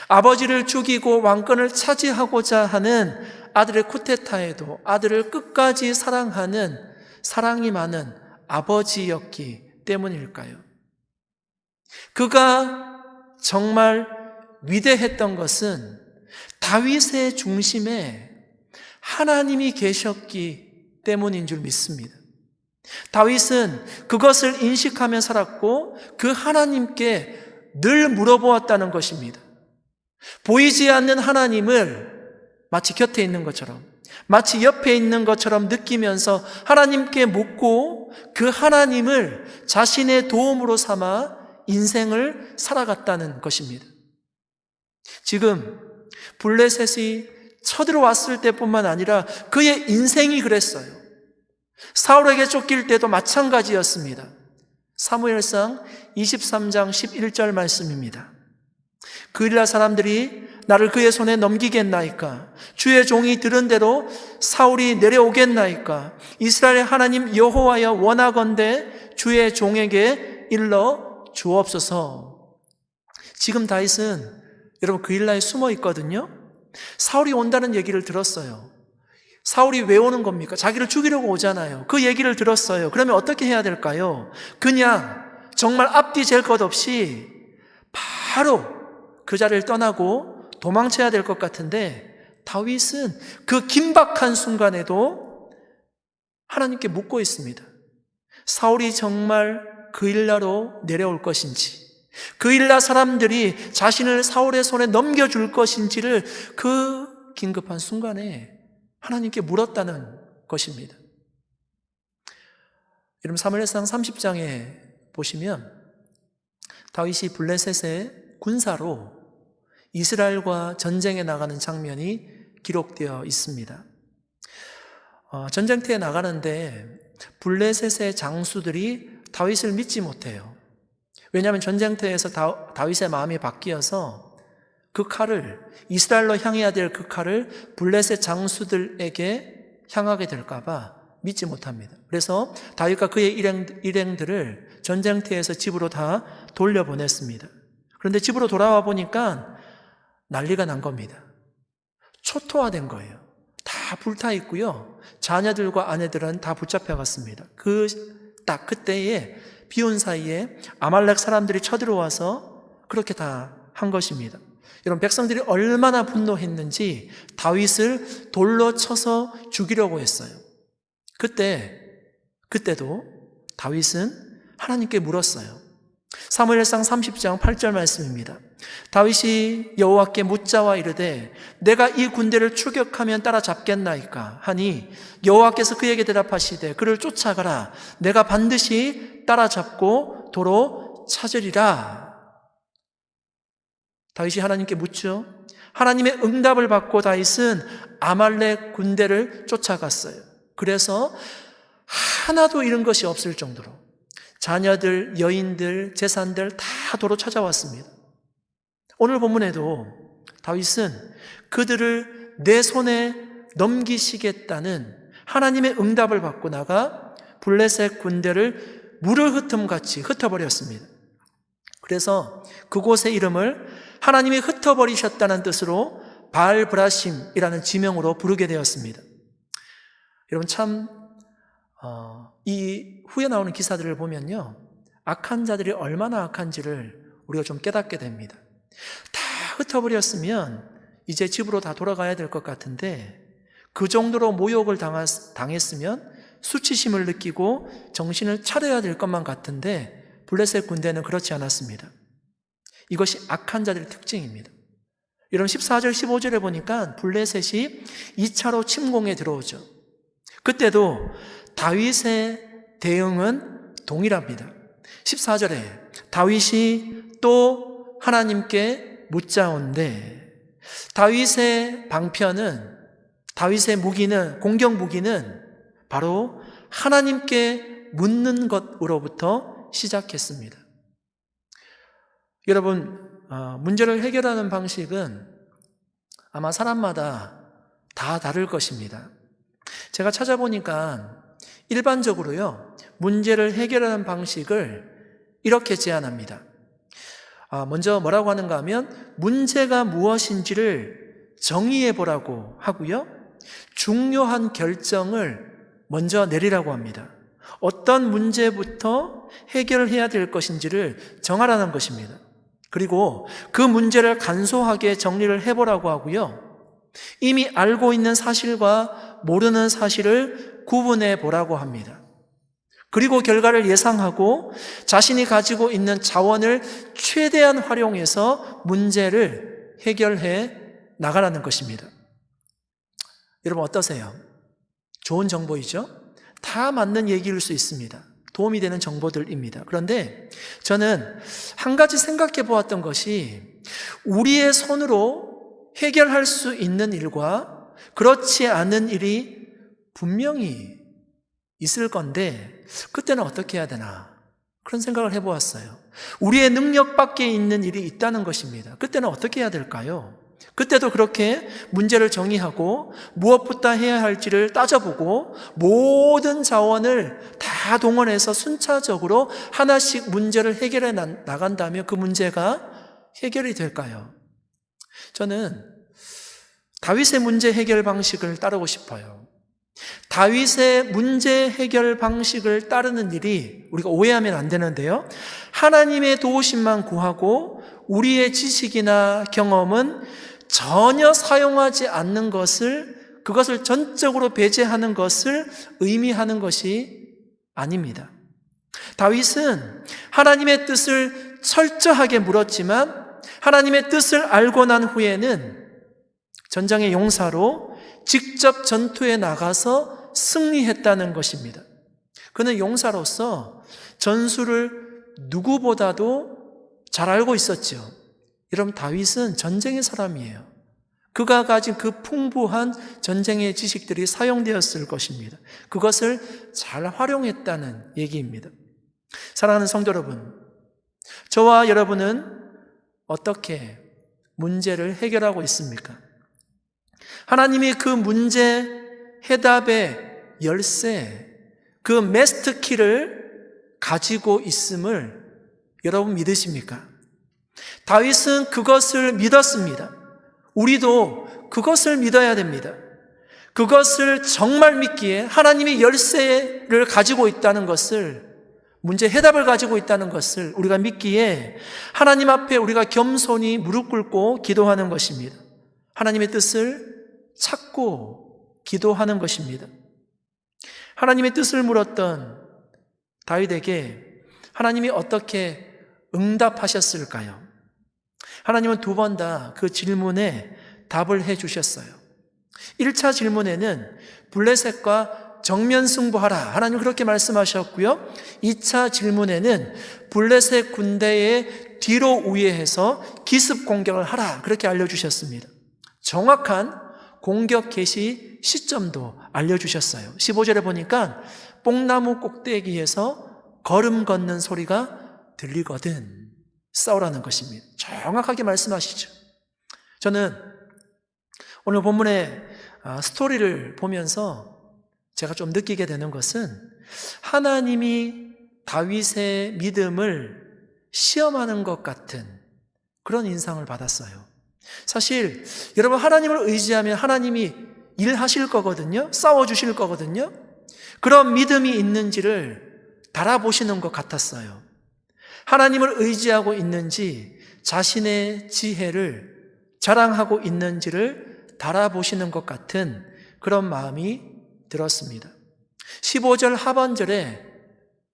아버지를 죽이고 왕권을 차지하고자 하는 아들의 쿠데타에도 아들을 끝까지 사랑하는 사랑이 많은 아버지였기 때문일까요? 그가 정말 위대했던 것은 다윗의 중심에 하나님이 계셨기 때문인 줄 믿습니다. 다윗은 그것을 인식하며 살았고 그 하나님께 늘 물어보았다는 것입니다. 보이지 않는 하나님을 마치 곁에 있는 것처럼, 마치 옆에 있는 것처럼 느끼면서 하나님께 묻고 그 하나님을 자신의 도움으로 삼아 인생을 살아갔다는 것입니다. 지금 블레셋이 쳐들어왔을 때뿐만 아니라 그의 인생이 그랬어요. 사울에게 쫓길 때도 마찬가지였습니다. 사무엘상 23장 11절 말씀입니다. 그일라 사람들이 나를 그의 손에 넘기겠나이까? 주의 종이 들은 대로 사울이 내려오겠나이까? 이스라엘의 하나님 여호와여 원하건대 주의 종에게 일러 주옵소서. 지금 다윗은 여러분 그일라에 숨어 있거든요. 사울이 온다는 얘기를 들었어요. 사울이 왜 오는 겁니까? 자기를 죽이려고 오잖아요. 그 얘기를 들었어요. 그러면 어떻게 해야 될까요? 그냥 정말 앞뒤 잴 것 없이 바로 그 자리를 떠나고 도망쳐야 될 것 같은데 다윗은 그 긴박한 순간에도 하나님께 묻고 있습니다. 사울이 정말 그일라로 내려올 것인지, 그일라 사람들이 자신을 사울의 손에 넘겨줄 것인지를 그 긴급한 순간에 하나님께 물었다는 것입니다. 여러분 사무엘상 30장에 보시면 다윗이 블레셋의 군사로 이스라엘과 전쟁에 나가는 장면이 기록되어 있습니다. 전쟁터에 나가는데 블레셋의 장수들이 다윗을 믿지 못해요. 왜냐하면 전쟁터에서 다윗의 마음이 바뀌어서 그 칼을 이스라엘로 향해야 될 그 칼을 블레셋 장수들에게 향하게 될까 봐 믿지 못합니다. 그래서 다윗과 그의 일행들을 전쟁터에서 집으로 다 돌려보냈습니다. 그런데 집으로 돌아와 보니까 난리가 난 겁니다. 초토화된 거예요. 다 불타 있고요. 자녀들과 아내들은 다 붙잡혀 갔습니다. 딱 그때에 비온 사이에 아말렉 사람들이 쳐들어와서 그렇게 다 한 것입니다. 여러분 백성들이 얼마나 분노했는지 다윗을 돌로 쳐서 죽이려고 했어요. 그때도 다윗은 하나님께 물었어요. 사무엘상 30장 8절 말씀입니다. 다윗이 여호와께 묻자와 이르되 내가 이 군대를 추격하면 따라잡겠나이까 하니 여호와께서 그에게 대답하시되 그를 쫓아가라. 내가 반드시 따라잡고 도로 찾으리라. 다윗이 하나님께 묻죠. 하나님의 응답을 받고 다윗은 아말렉 군대를 쫓아갔어요. 그래서 하나도 잃은 것이 없을 정도로 자녀들, 여인들, 재산들 다 도로 찾아왔습니다. 오늘 본문에도 다윗은 그들을 내 손에 넘기시겠다는 하나님의 응답을 받고 나가 블레셋 군대를 물을 흩음같이 흩어버렸습니다. 그래서 그곳의 이름을 하나님이 흩어버리셨다는 뜻으로 바알브라심이라는 지명으로 부르게 되었습니다. 여러분 참 이 후에 나오는 기사들을 보면요, 악한 자들이 얼마나 악한지를 우리가 좀 깨닫게 됩니다. 다 흩어버렸으면 이제 집으로 다 돌아가야 될 것 같은데 그 정도로 모욕을 당했으면 수치심을 느끼고 정신을 차려야 될 것만 같은데 블레셋 군대는 그렇지 않았습니다. 이것이 악한 자들의 특징입니다. 여러분 14절 15절에 보니까 블레셋이 2차로 침공에 들어오죠. 그때도 다윗의 대응은 동일합니다. 14절에 다윗이 또 하나님께 묻자온데 다윗의 방편은, 다윗의 무기는, 공격 무기는 바로 하나님께 묻는 것으로부터 시작했습니다. 여러분 문제를 해결하는 방식은 아마 사람마다 다 다를 것입니다. 제가 찾아보니까 일반적으로요, 문제를 해결하는 방식을 이렇게 제안합니다. 먼저 뭐라고 하는가 하면 문제가 무엇인지를 정의해 보라고 하고요, 중요한 결정을 먼저 내리라고 합니다. 어떤 문제부터 해결해야 될 것인지를 정하라는 것입니다. 그리고 그 문제를 간소하게 정리를 해보라고 하고요, 이미 알고 있는 사실과 모르는 사실을 구분해 보라고 합니다. 그리고 결과를 예상하고 자신이 가지고 있는 자원을 최대한 활용해서 문제를 해결해 나가라는 것입니다. 여러분 어떠세요? 좋은 정보이죠? 다 맞는 얘기일 수 있습니다. 도움이 되는 정보들입니다. 그런데 저는 한 가지 생각해 보았던 것이, 우리의 손으로 해결할 수 있는 일과 그렇지 않은 일이 분명히 있을 건데 그때는 어떻게 해야 되나, 그런 생각을 해보았어요. 우리의 능력 밖에 있는 일이 있다는 것입니다. 그때는 어떻게 해야 될까요? 그때도 그렇게 문제를 정의하고 무엇부터 해야 할지를 따져보고 모든 자원을 다 동원해서 순차적으로 하나씩 문제를 해결해 나간다면 그 문제가 해결이 될까요? 저는 다윗의 문제 해결 방식을 따르고 싶어요. 다윗의 문제 해결 방식을 따르는 일이, 우리가 오해하면 안 되는데요, 하나님의 도우심만 구하고 우리의 지식이나 경험은 전혀 사용하지 않는 것을, 그것을 전적으로 배제하는 것을 의미하는 것이 아닙니다. 다윗은 하나님의 뜻을 철저하게 물었지만 하나님의 뜻을 알고 난 후에는 전장의 용사로 직접 전투에 나가서 승리했다는 것입니다. 그는 용사로서 전술을 누구보다도 잘 알고 있었죠. 여러분, 다윗은 전쟁의 사람이에요. 그가 가진 그 풍부한 전쟁의 지식들이 사용되었을 것입니다. 그것을 잘 활용했다는 얘기입니다. 사랑하는 성도 여러분, 저와 여러분은 어떻게 문제를 해결하고 있습니까? 하나님이 그 문제 해답의 열쇠, 그 마스터키를 가지고 있음을 여러분 믿으십니까? 다윗은 그것을 믿었습니다. 우리도 그것을 믿어야 됩니다. 그것을 정말 믿기에 하나님이 열쇠를 가지고 있다는 것을, 문제 해답을 가지고 있다는 것을 우리가 믿기에 하나님 앞에 우리가 겸손히 무릎 꿇고 기도하는 것입니다. 하나님의 뜻을 찾고 기도하는 것입니다. 하나님의 뜻을 물었던 다윗에게 하나님이 어떻게 응답하셨을까요? 하나님은 두 번 다 그 질문에 답을 해 주셨어요. 1차 질문에는 블레셋과 정면 승부하라, 하나님 그렇게 말씀하셨고요. 2차 질문에는 블레셋 군대의 뒤로 우회해서 기습 공격을 하라, 그렇게 알려주셨습니다. 정확한 공격 개시 시점도 알려주셨어요. 15절에 보니까 뽕나무 꼭대기에서 걸음 걷는 소리가 들리거든 싸우라는 것입니다. 정확하게 말씀하시죠. 저는 오늘 본문의 스토리를 보면서 제가 좀 느끼게 되는 것은, 하나님이 다윗의 믿음을 시험하는 것 같은 그런 인상을 받았어요. 사실 여러분, 하나님을 의지하면 하나님이 일하실 거거든요. 싸워주실 거거든요. 그런 믿음이 있는지를 달아보시는 것 같았어요. 하나님을 의지하고 있는지, 자신의 지혜를 자랑하고 있는지를 달아보시는 것 같은 그런 마음이 들었습니다. 15절 하반절에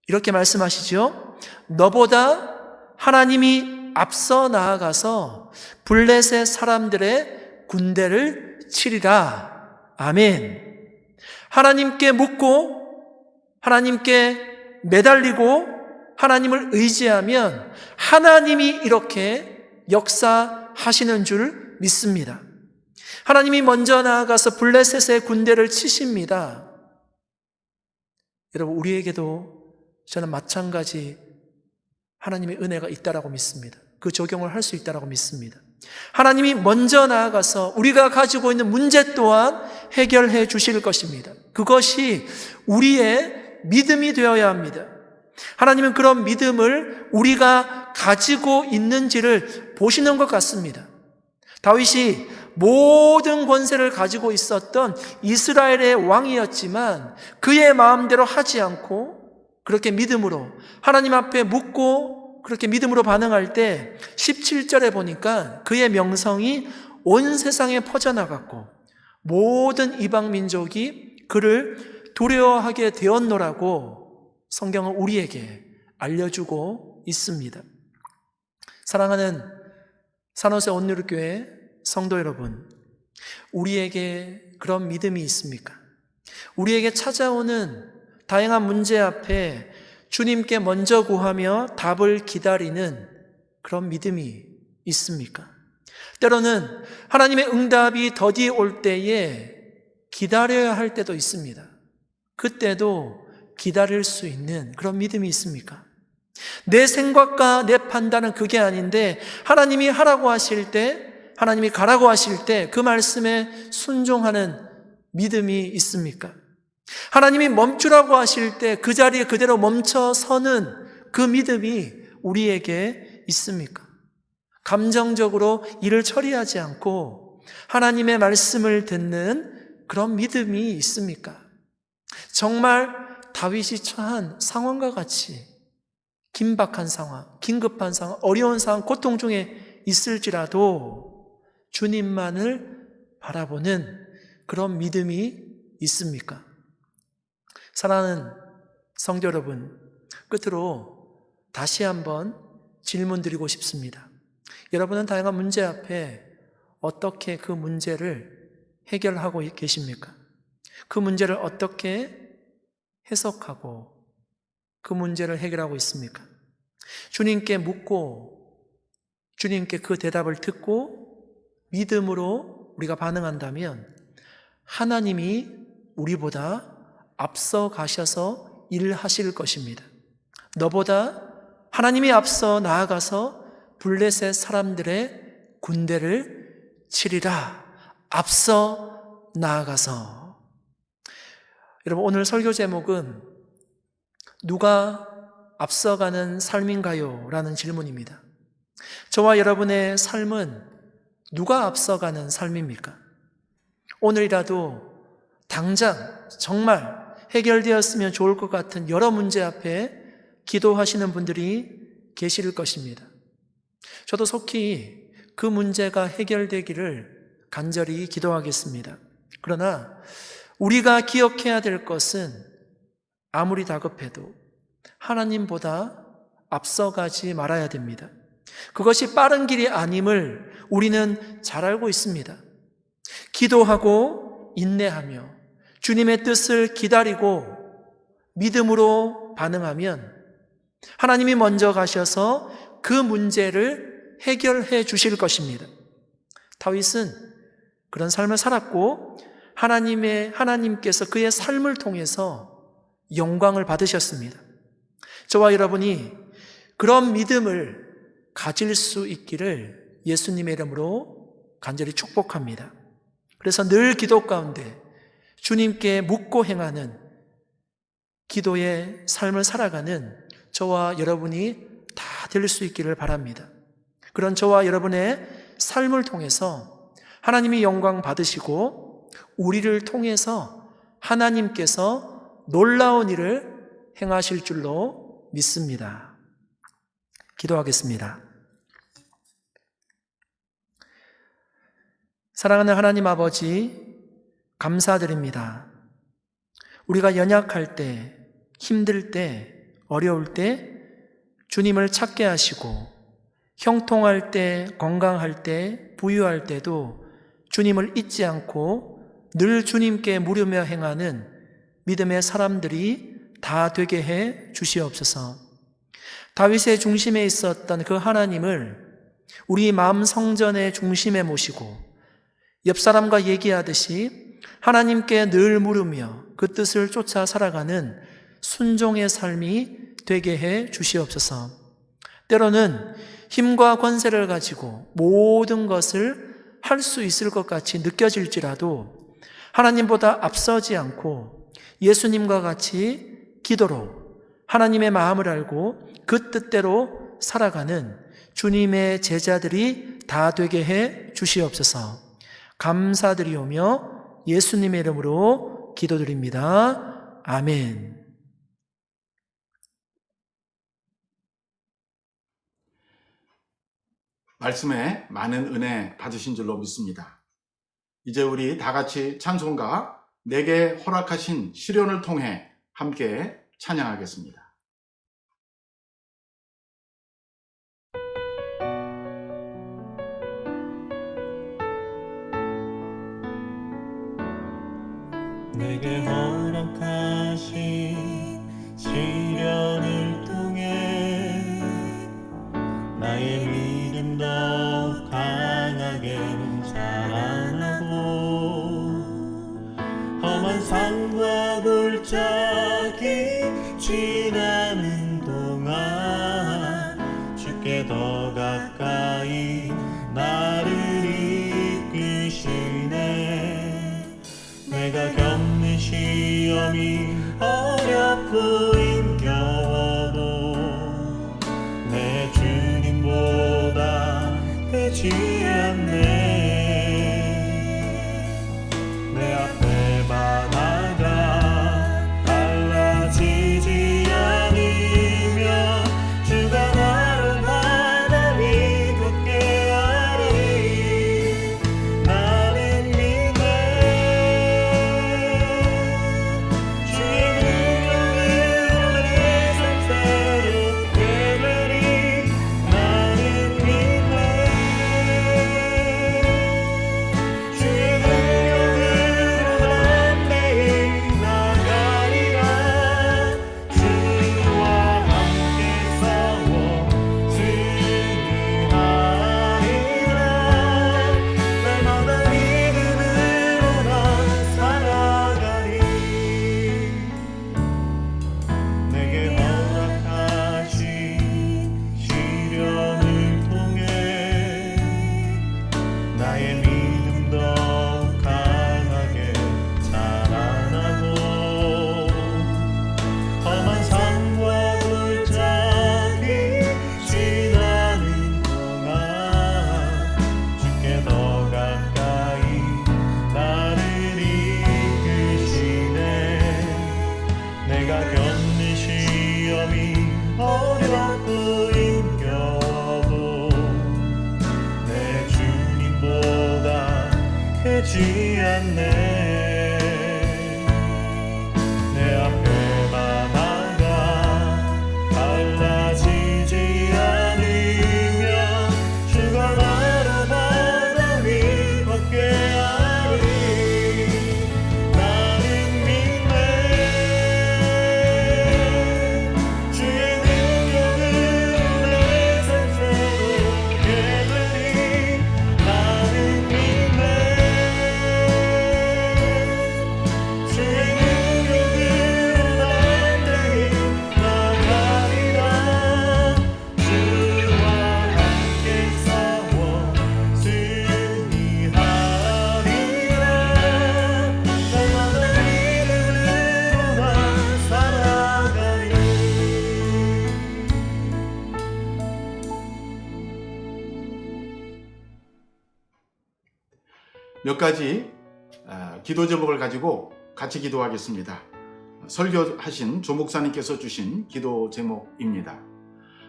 이렇게 말씀하시죠. 너보다 하나님이 앞서 나아가서 블레셋 사람들의 군대를 치리라. 아멘. 하나님께 묻고 하나님께 매달리고 하나님을 의지하면 하나님이 이렇게 역사하시는 줄 믿습니다. 하나님이 먼저 나아가서 블레셋의 군대를 치십니다. 여러분, 우리에게도 저는 마찬가지 하나님의 은혜가 있다라고 믿습니다. 그 적용을 할 수 있다라고 믿습니다. 하나님이 먼저 나아가서 우리가 가지고 있는 문제 또한 해결해 주실 것입니다. 그것이 우리의 믿음이 되어야 합니다. 하나님은 그런 믿음을 우리가 가지고 있는지를 보시는 것 같습니다. 다윗이 모든 권세를 가지고 있었던 이스라엘의 왕이었지만 그의 마음대로 하지 않고 그렇게 믿음으로 하나님 앞에 묻고 그렇게 믿음으로 반응할 때 17절에 보니까 그의 명성이 온 세상에 퍼져나갔고 모든 이방 민족이 그를 두려워하게 되었노라고 성경은 우리에게 알려주고 있습니다. 사랑하는 산호세 온누리교회 성도 여러분, 우리에게 그런 믿음이 있습니까? 우리에게 찾아오는 다양한 문제 앞에 주님께 먼저 구하며 답을 기다리는 그런 믿음이 있습니까? 때로는 하나님의 응답이 더디 올 때에 기다려야 할 때도 있습니다. 그때도 기다릴 수 있는 그런 믿음이 있습니까? 내 생각과 내 판단은 그게 아닌데 하나님이 하라고 하실 때, 하나님이 가라고 하실 때 그 말씀에 순종하는 믿음이 있습니까? 하나님이 멈추라고 하실 때 그 자리에 그대로 멈춰 서는 그 믿음이 우리에게 있습니까? 감정적으로 일을 처리하지 않고 하나님의 말씀을 듣는 그런 믿음이 있습니까? 정말 다윗이 처한 상황과 같이 긴박한 상황, 긴급한 상황, 어려운 상황, 고통 중에 있을지라도 주님만을 바라보는 그런 믿음이 있습니까? 사랑하는 성도 여러분, 끝으로 다시 한번 질문 드리고 싶습니다. 여러분은 다양한 문제 앞에 어떻게 그 문제를 해결하고 계십니까? 그 문제를 어떻게 해석하고 그 문제를 해결하고 있습니까? 주님께 묻고 주님께 그 대답을 듣고 믿음으로 우리가 반응한다면 하나님이 우리보다 앞서 가셔서 일하실 것입니다. 너보다 하나님이 앞서 나아가서 블레셋 사람들의 군대를 치리라. 앞서 나아가서. 여러분, 오늘 설교 제목은 누가 앞서가는 삶인가요? 라는 질문입니다. 저와 여러분의 삶은 누가 앞서가는 삶입니까? 오늘이라도 당장 정말 해결되었으면 좋을 것 같은 여러 문제 앞에 기도하시는 분들이 계실 것입니다. 저도 속히 그 문제가 해결되기를 간절히 기도하겠습니다. 그러나 우리가 기억해야 될 것은 아무리 다급해도 하나님보다 앞서가지 말아야 됩니다. 그것이 빠른 길이 아님을 우리는 잘 알고 있습니다. 기도하고 인내하며 주님의 뜻을 기다리고 믿음으로 반응하면 하나님이 먼저 가셔서 그 문제를 해결해 주실 것입니다. 다윗은 그런 삶을 살았고 하나님께서 그의 삶을 통해서 영광을 받으셨습니다. 저와 여러분이 그런 믿음을 가질 수 있기를 예수님의 이름으로 간절히 축복합니다. 그래서 늘 기도 가운데 주님께 묻고 행하는 기도의 삶을 살아가는 저와 여러분이 다 될 수 있기를 바랍니다. 그런 저와 여러분의 삶을 통해서 하나님이 영광 받으시고 우리를 통해서 하나님께서 놀라운 일을 행하실 줄로 믿습니다. 기도하겠습니다. 사랑하는 하나님 아버지, 감사드립니다. 우리가 연약할 때, 힘들 때, 어려울 때 주님을 찾게 하시고 형통할 때, 건강할 때, 부유할 때도 주님을 잊지 않고 늘 주님께 물으며 행하는 믿음의 사람들이 다 되게 해 주시옵소서. 다윗의 중심에 있었던 그 하나님을 우리 마음 성전의 중심에 모시고 옆 사람과 얘기하듯이 하나님께 늘 물으며 그 뜻을 쫓아 살아가는 순종의 삶이 되게 해 주시옵소서. 때로는 힘과 권세를 가지고 모든 것을 할 수 있을 것 같이 느껴질지라도 하나님보다 앞서지 않고 예수님과 같이 기도로 하나님의 마음을 알고 그 뜻대로 살아가는 주님의 제자들이 다 되게 해 주시옵소서. 감사드리오며 예수님의 이름으로 기도드립니다. 아멘. 말씀에 많은 은혜 받으신 줄로 믿습니다. 이제 우리 다 같이 찬송가 내게 허락하신 시련을 통해 함께 찬양하겠습니다. 내게 허락하신 시련을 통해 나의 믿음 더 강하게 자라나고 험한 산과 골짜기 지나는 동안 주께 더 가까이 나를 이끄시네. 내가 겪는 시험이 어렵고 힘겨워도 내 주님보다 크지 않네. 내 앞에 바다가 달라지지 않으며 주가 나를 바다 위 걷게 하리. 나는 믿네. 주의 능력으로 내 삶 새롭게 되리. 나는 믿네. 주의 능력으로 난 매일 나가리라. 주와 함께 싸워 승리하리라. 날마다 믿음으로 난 살아가리. 내게 허락하신 시련을 통해 나의 믿음 더 강하게 자라나고 험한 산과 골짜기 지나는 동안 주께 더 가까이 나를 이끄시네. 내가 겪는 시험이 어렵고 힘겨워도 내 주님보다 크지 않네. 내 앞에 바다가 달라지지 않으며 주가 나를 바다 위 걷게 하리. 나는 믿네. 주의 능력으로 내 삶 새롭게 되리. 나는 믿네. 주의 능력으로 난 매일 나가리라. 주와 함께 싸워 승리하리라. 날마다 믿음으로 난 살아가리. 몇 가지 기도 제목을 가지고 같이 기도하겠습니다. 설교하신 조 목사님께서 주신 기도 제목입니다.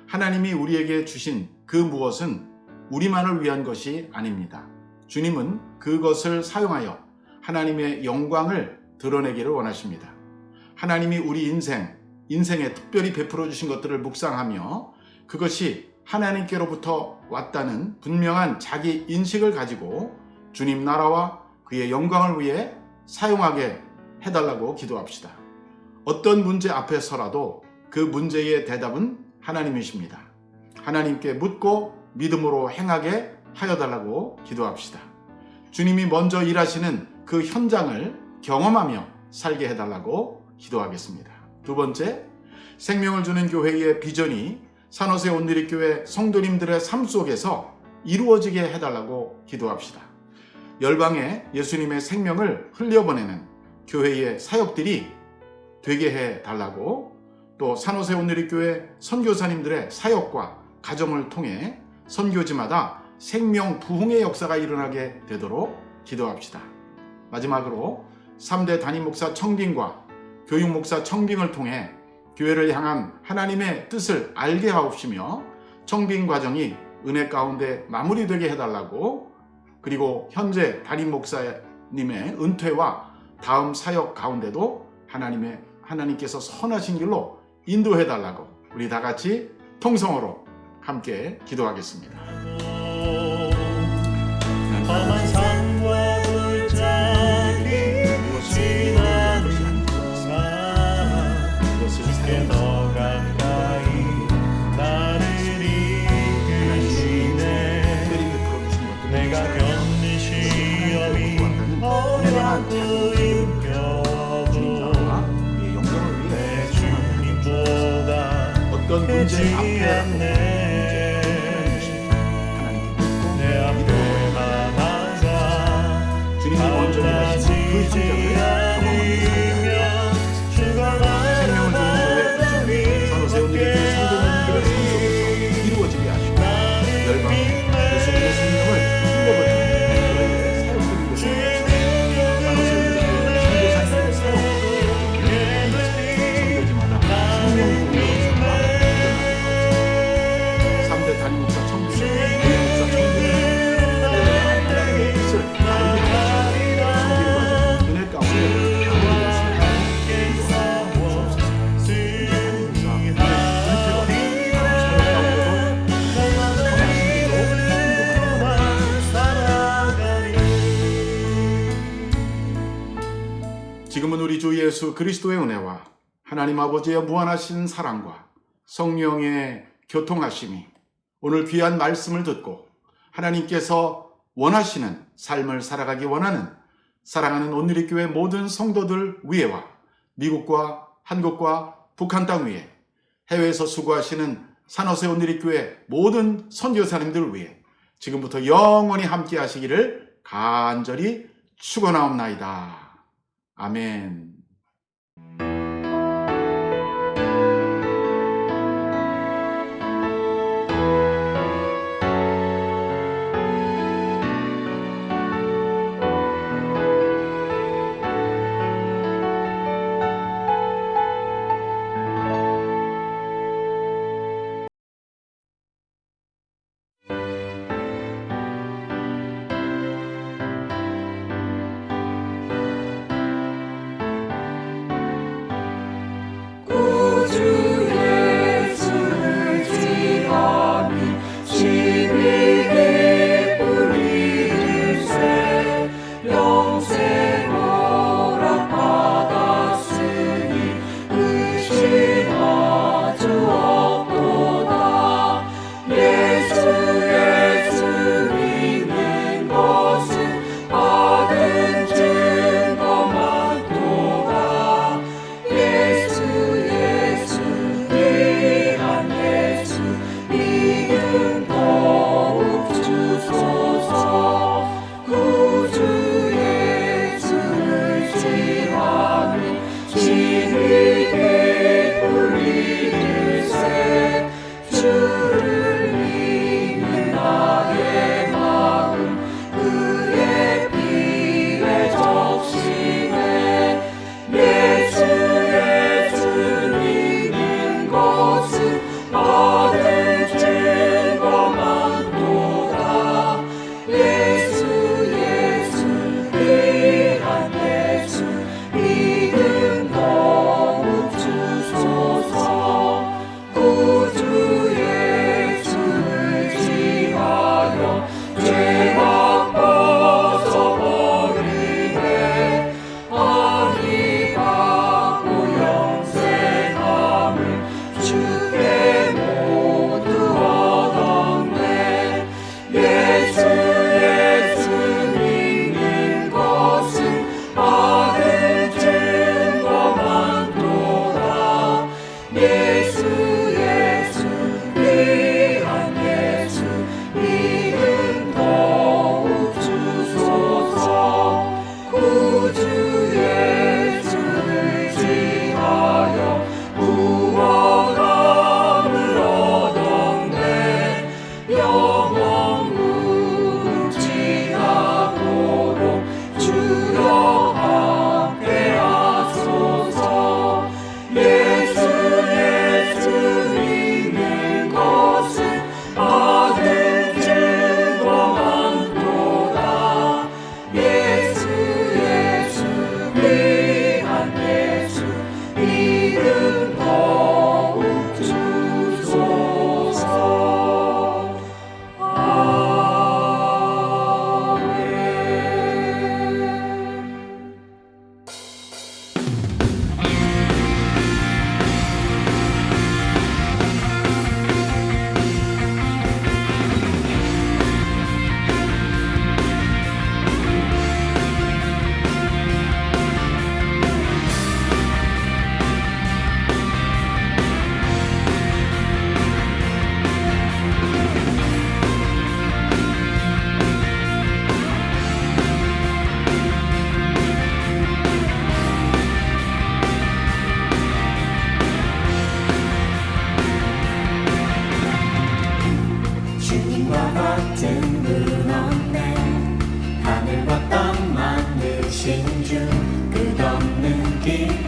하나님이 우리에게 주신 그 무엇은 우리만을 위한 것이 아닙니다. 주님은 그것을 사용하여 하나님의 영광을 드러내기를 원하십니다. 하나님이 우리 인생에 특별히 베풀어 주신 것들을 묵상하며 그것이 하나님께로부터 왔다는 분명한 자기 인식을 가지고 주님 나라와 그의 영광을 위해 사용하게 해달라고 기도합시다. 어떤 문제 앞에서라도 그 문제의 대답은 하나님이십니다. 하나님께 묻고 믿음으로 행하게 하여달라고 기도합시다. 주님이 먼저 일하시는 그 현장을 경험하며 살게 해달라고 기도하겠습니다. 두 번째, 생명을 주는 교회의 비전이 산호세 온누리교회 성도님들의 삶 속에서 이루어지게 해달라고 기도합시다. 열방에 예수님의 생명을 흘려보내는 교회의 사역들이 되게 해달라고, 또 산호세 온누리교회 선교사님들의 사역과 가정을 통해 선교지마다 생명 부흥의 역사가 일어나게 되도록 기도합시다. 마지막으로 3대 담임 목사 청빙과 교육 목사 청빙을 통해 교회를 향한 하나님의 뜻을 알게 하옵시며 청빙 과정이 은혜 가운데 마무리되게 해달라고, 그리고 현재 담임 목사님의 은퇴와 다음 사역 가운데도 하나님께서 선하신 길로 인도해달라고 우리 다 같이 통성으로 함께 기도하겠습니다. 험한 산과 골짜기 지나는 삶 주께 더 가까이 나를 이끄시네. 내가 겪는 시험이 어렵고 힘겨워도 내 주님보다 어떤 문제 크지 앞에 않네. 내 앞에만 항상 주님이 먼저 일하신 그 현장을 경험하며 생명을 주는 교회 산호세 온누리교회 성도님들의 삶 속에서 이루어지게 하시고 열방 예수님의 생명을 흘려보내는 교회의 사역들이 되시고 산호세 온누리교회 선교사님들의 사역 선교지마다 생명 부흥의 역사가 일어나게 하옵소서. 3대 담임 목사 청빙, 교육 목사 청빙을 하나님의 뜻을 알게 하시고 청빙 과정 은혜 가운데 지금은 우리 주 예수 그리스도의 은혜와 하나님 아버지의 무한하신 사랑과 성령의 교통하심이 오늘 귀한 말씀을 듣고 하나님께서 원하시는 삶을 살아가기 원하는 사랑하는 온누리교회 모든 성도들 위에와 미국과 한국과 북한 땅 위에 해외에서 수고하시는 산호세 온누리교회 모든 선교사님들 위해 지금부터 영원히 함께 하시기를 간절히 축원하옵나이다. 아멘.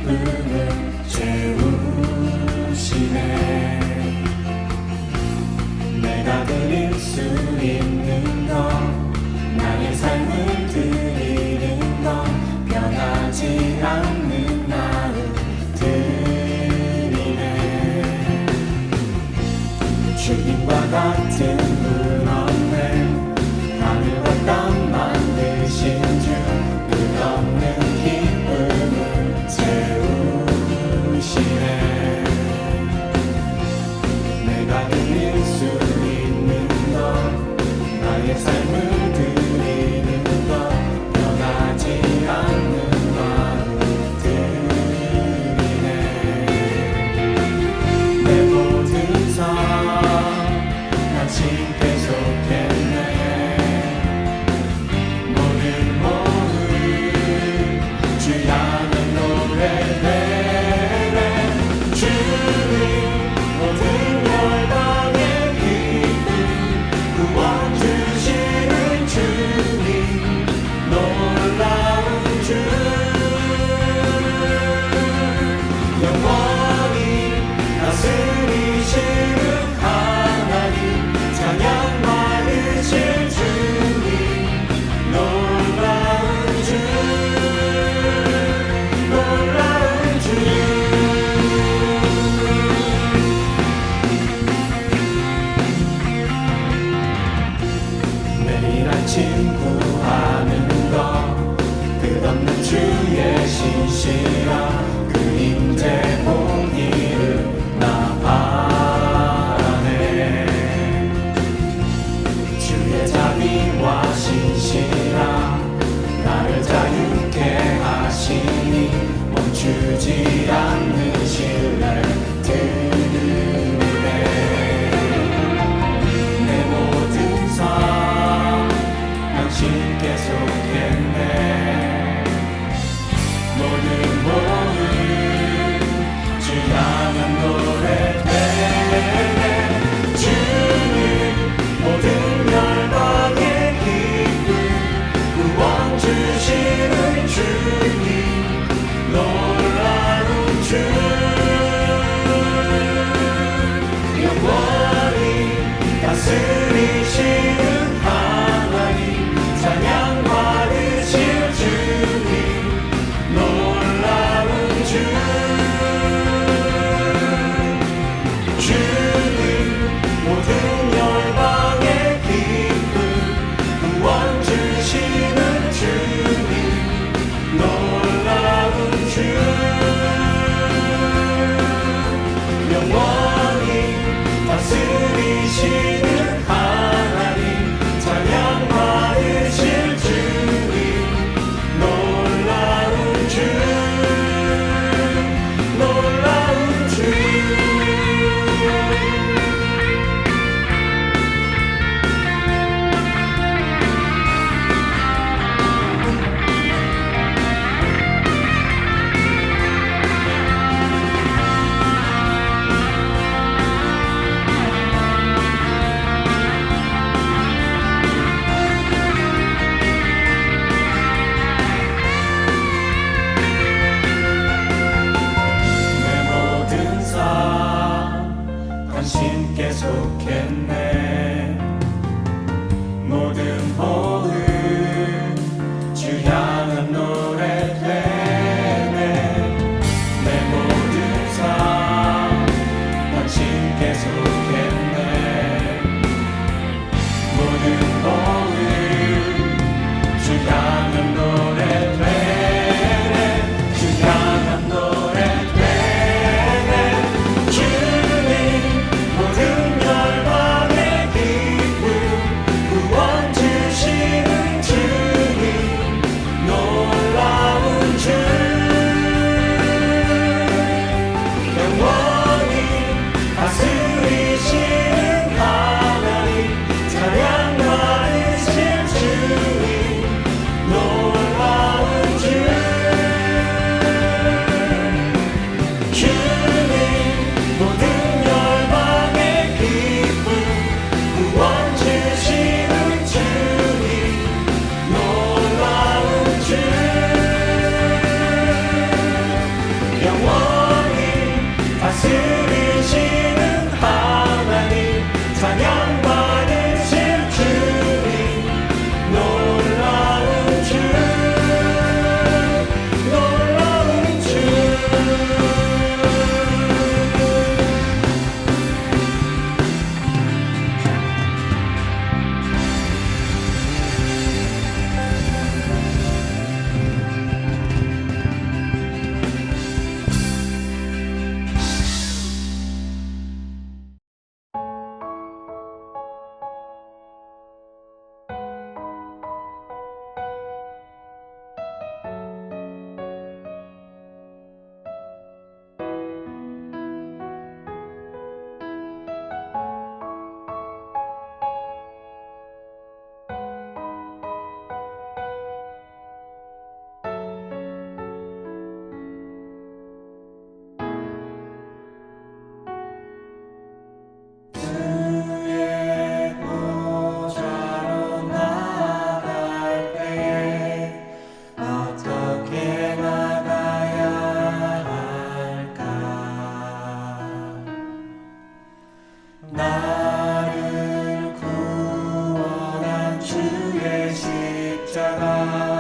기쁨을 채우시네. 내가 드릴 수 있는 것, 나의 삶을 드리는 것, 변하지 않는 마음 드리네. 주님과 같은 분 없네. 하늘과 땅 만드신 주, 끝없는 기쁨을 채우 십자가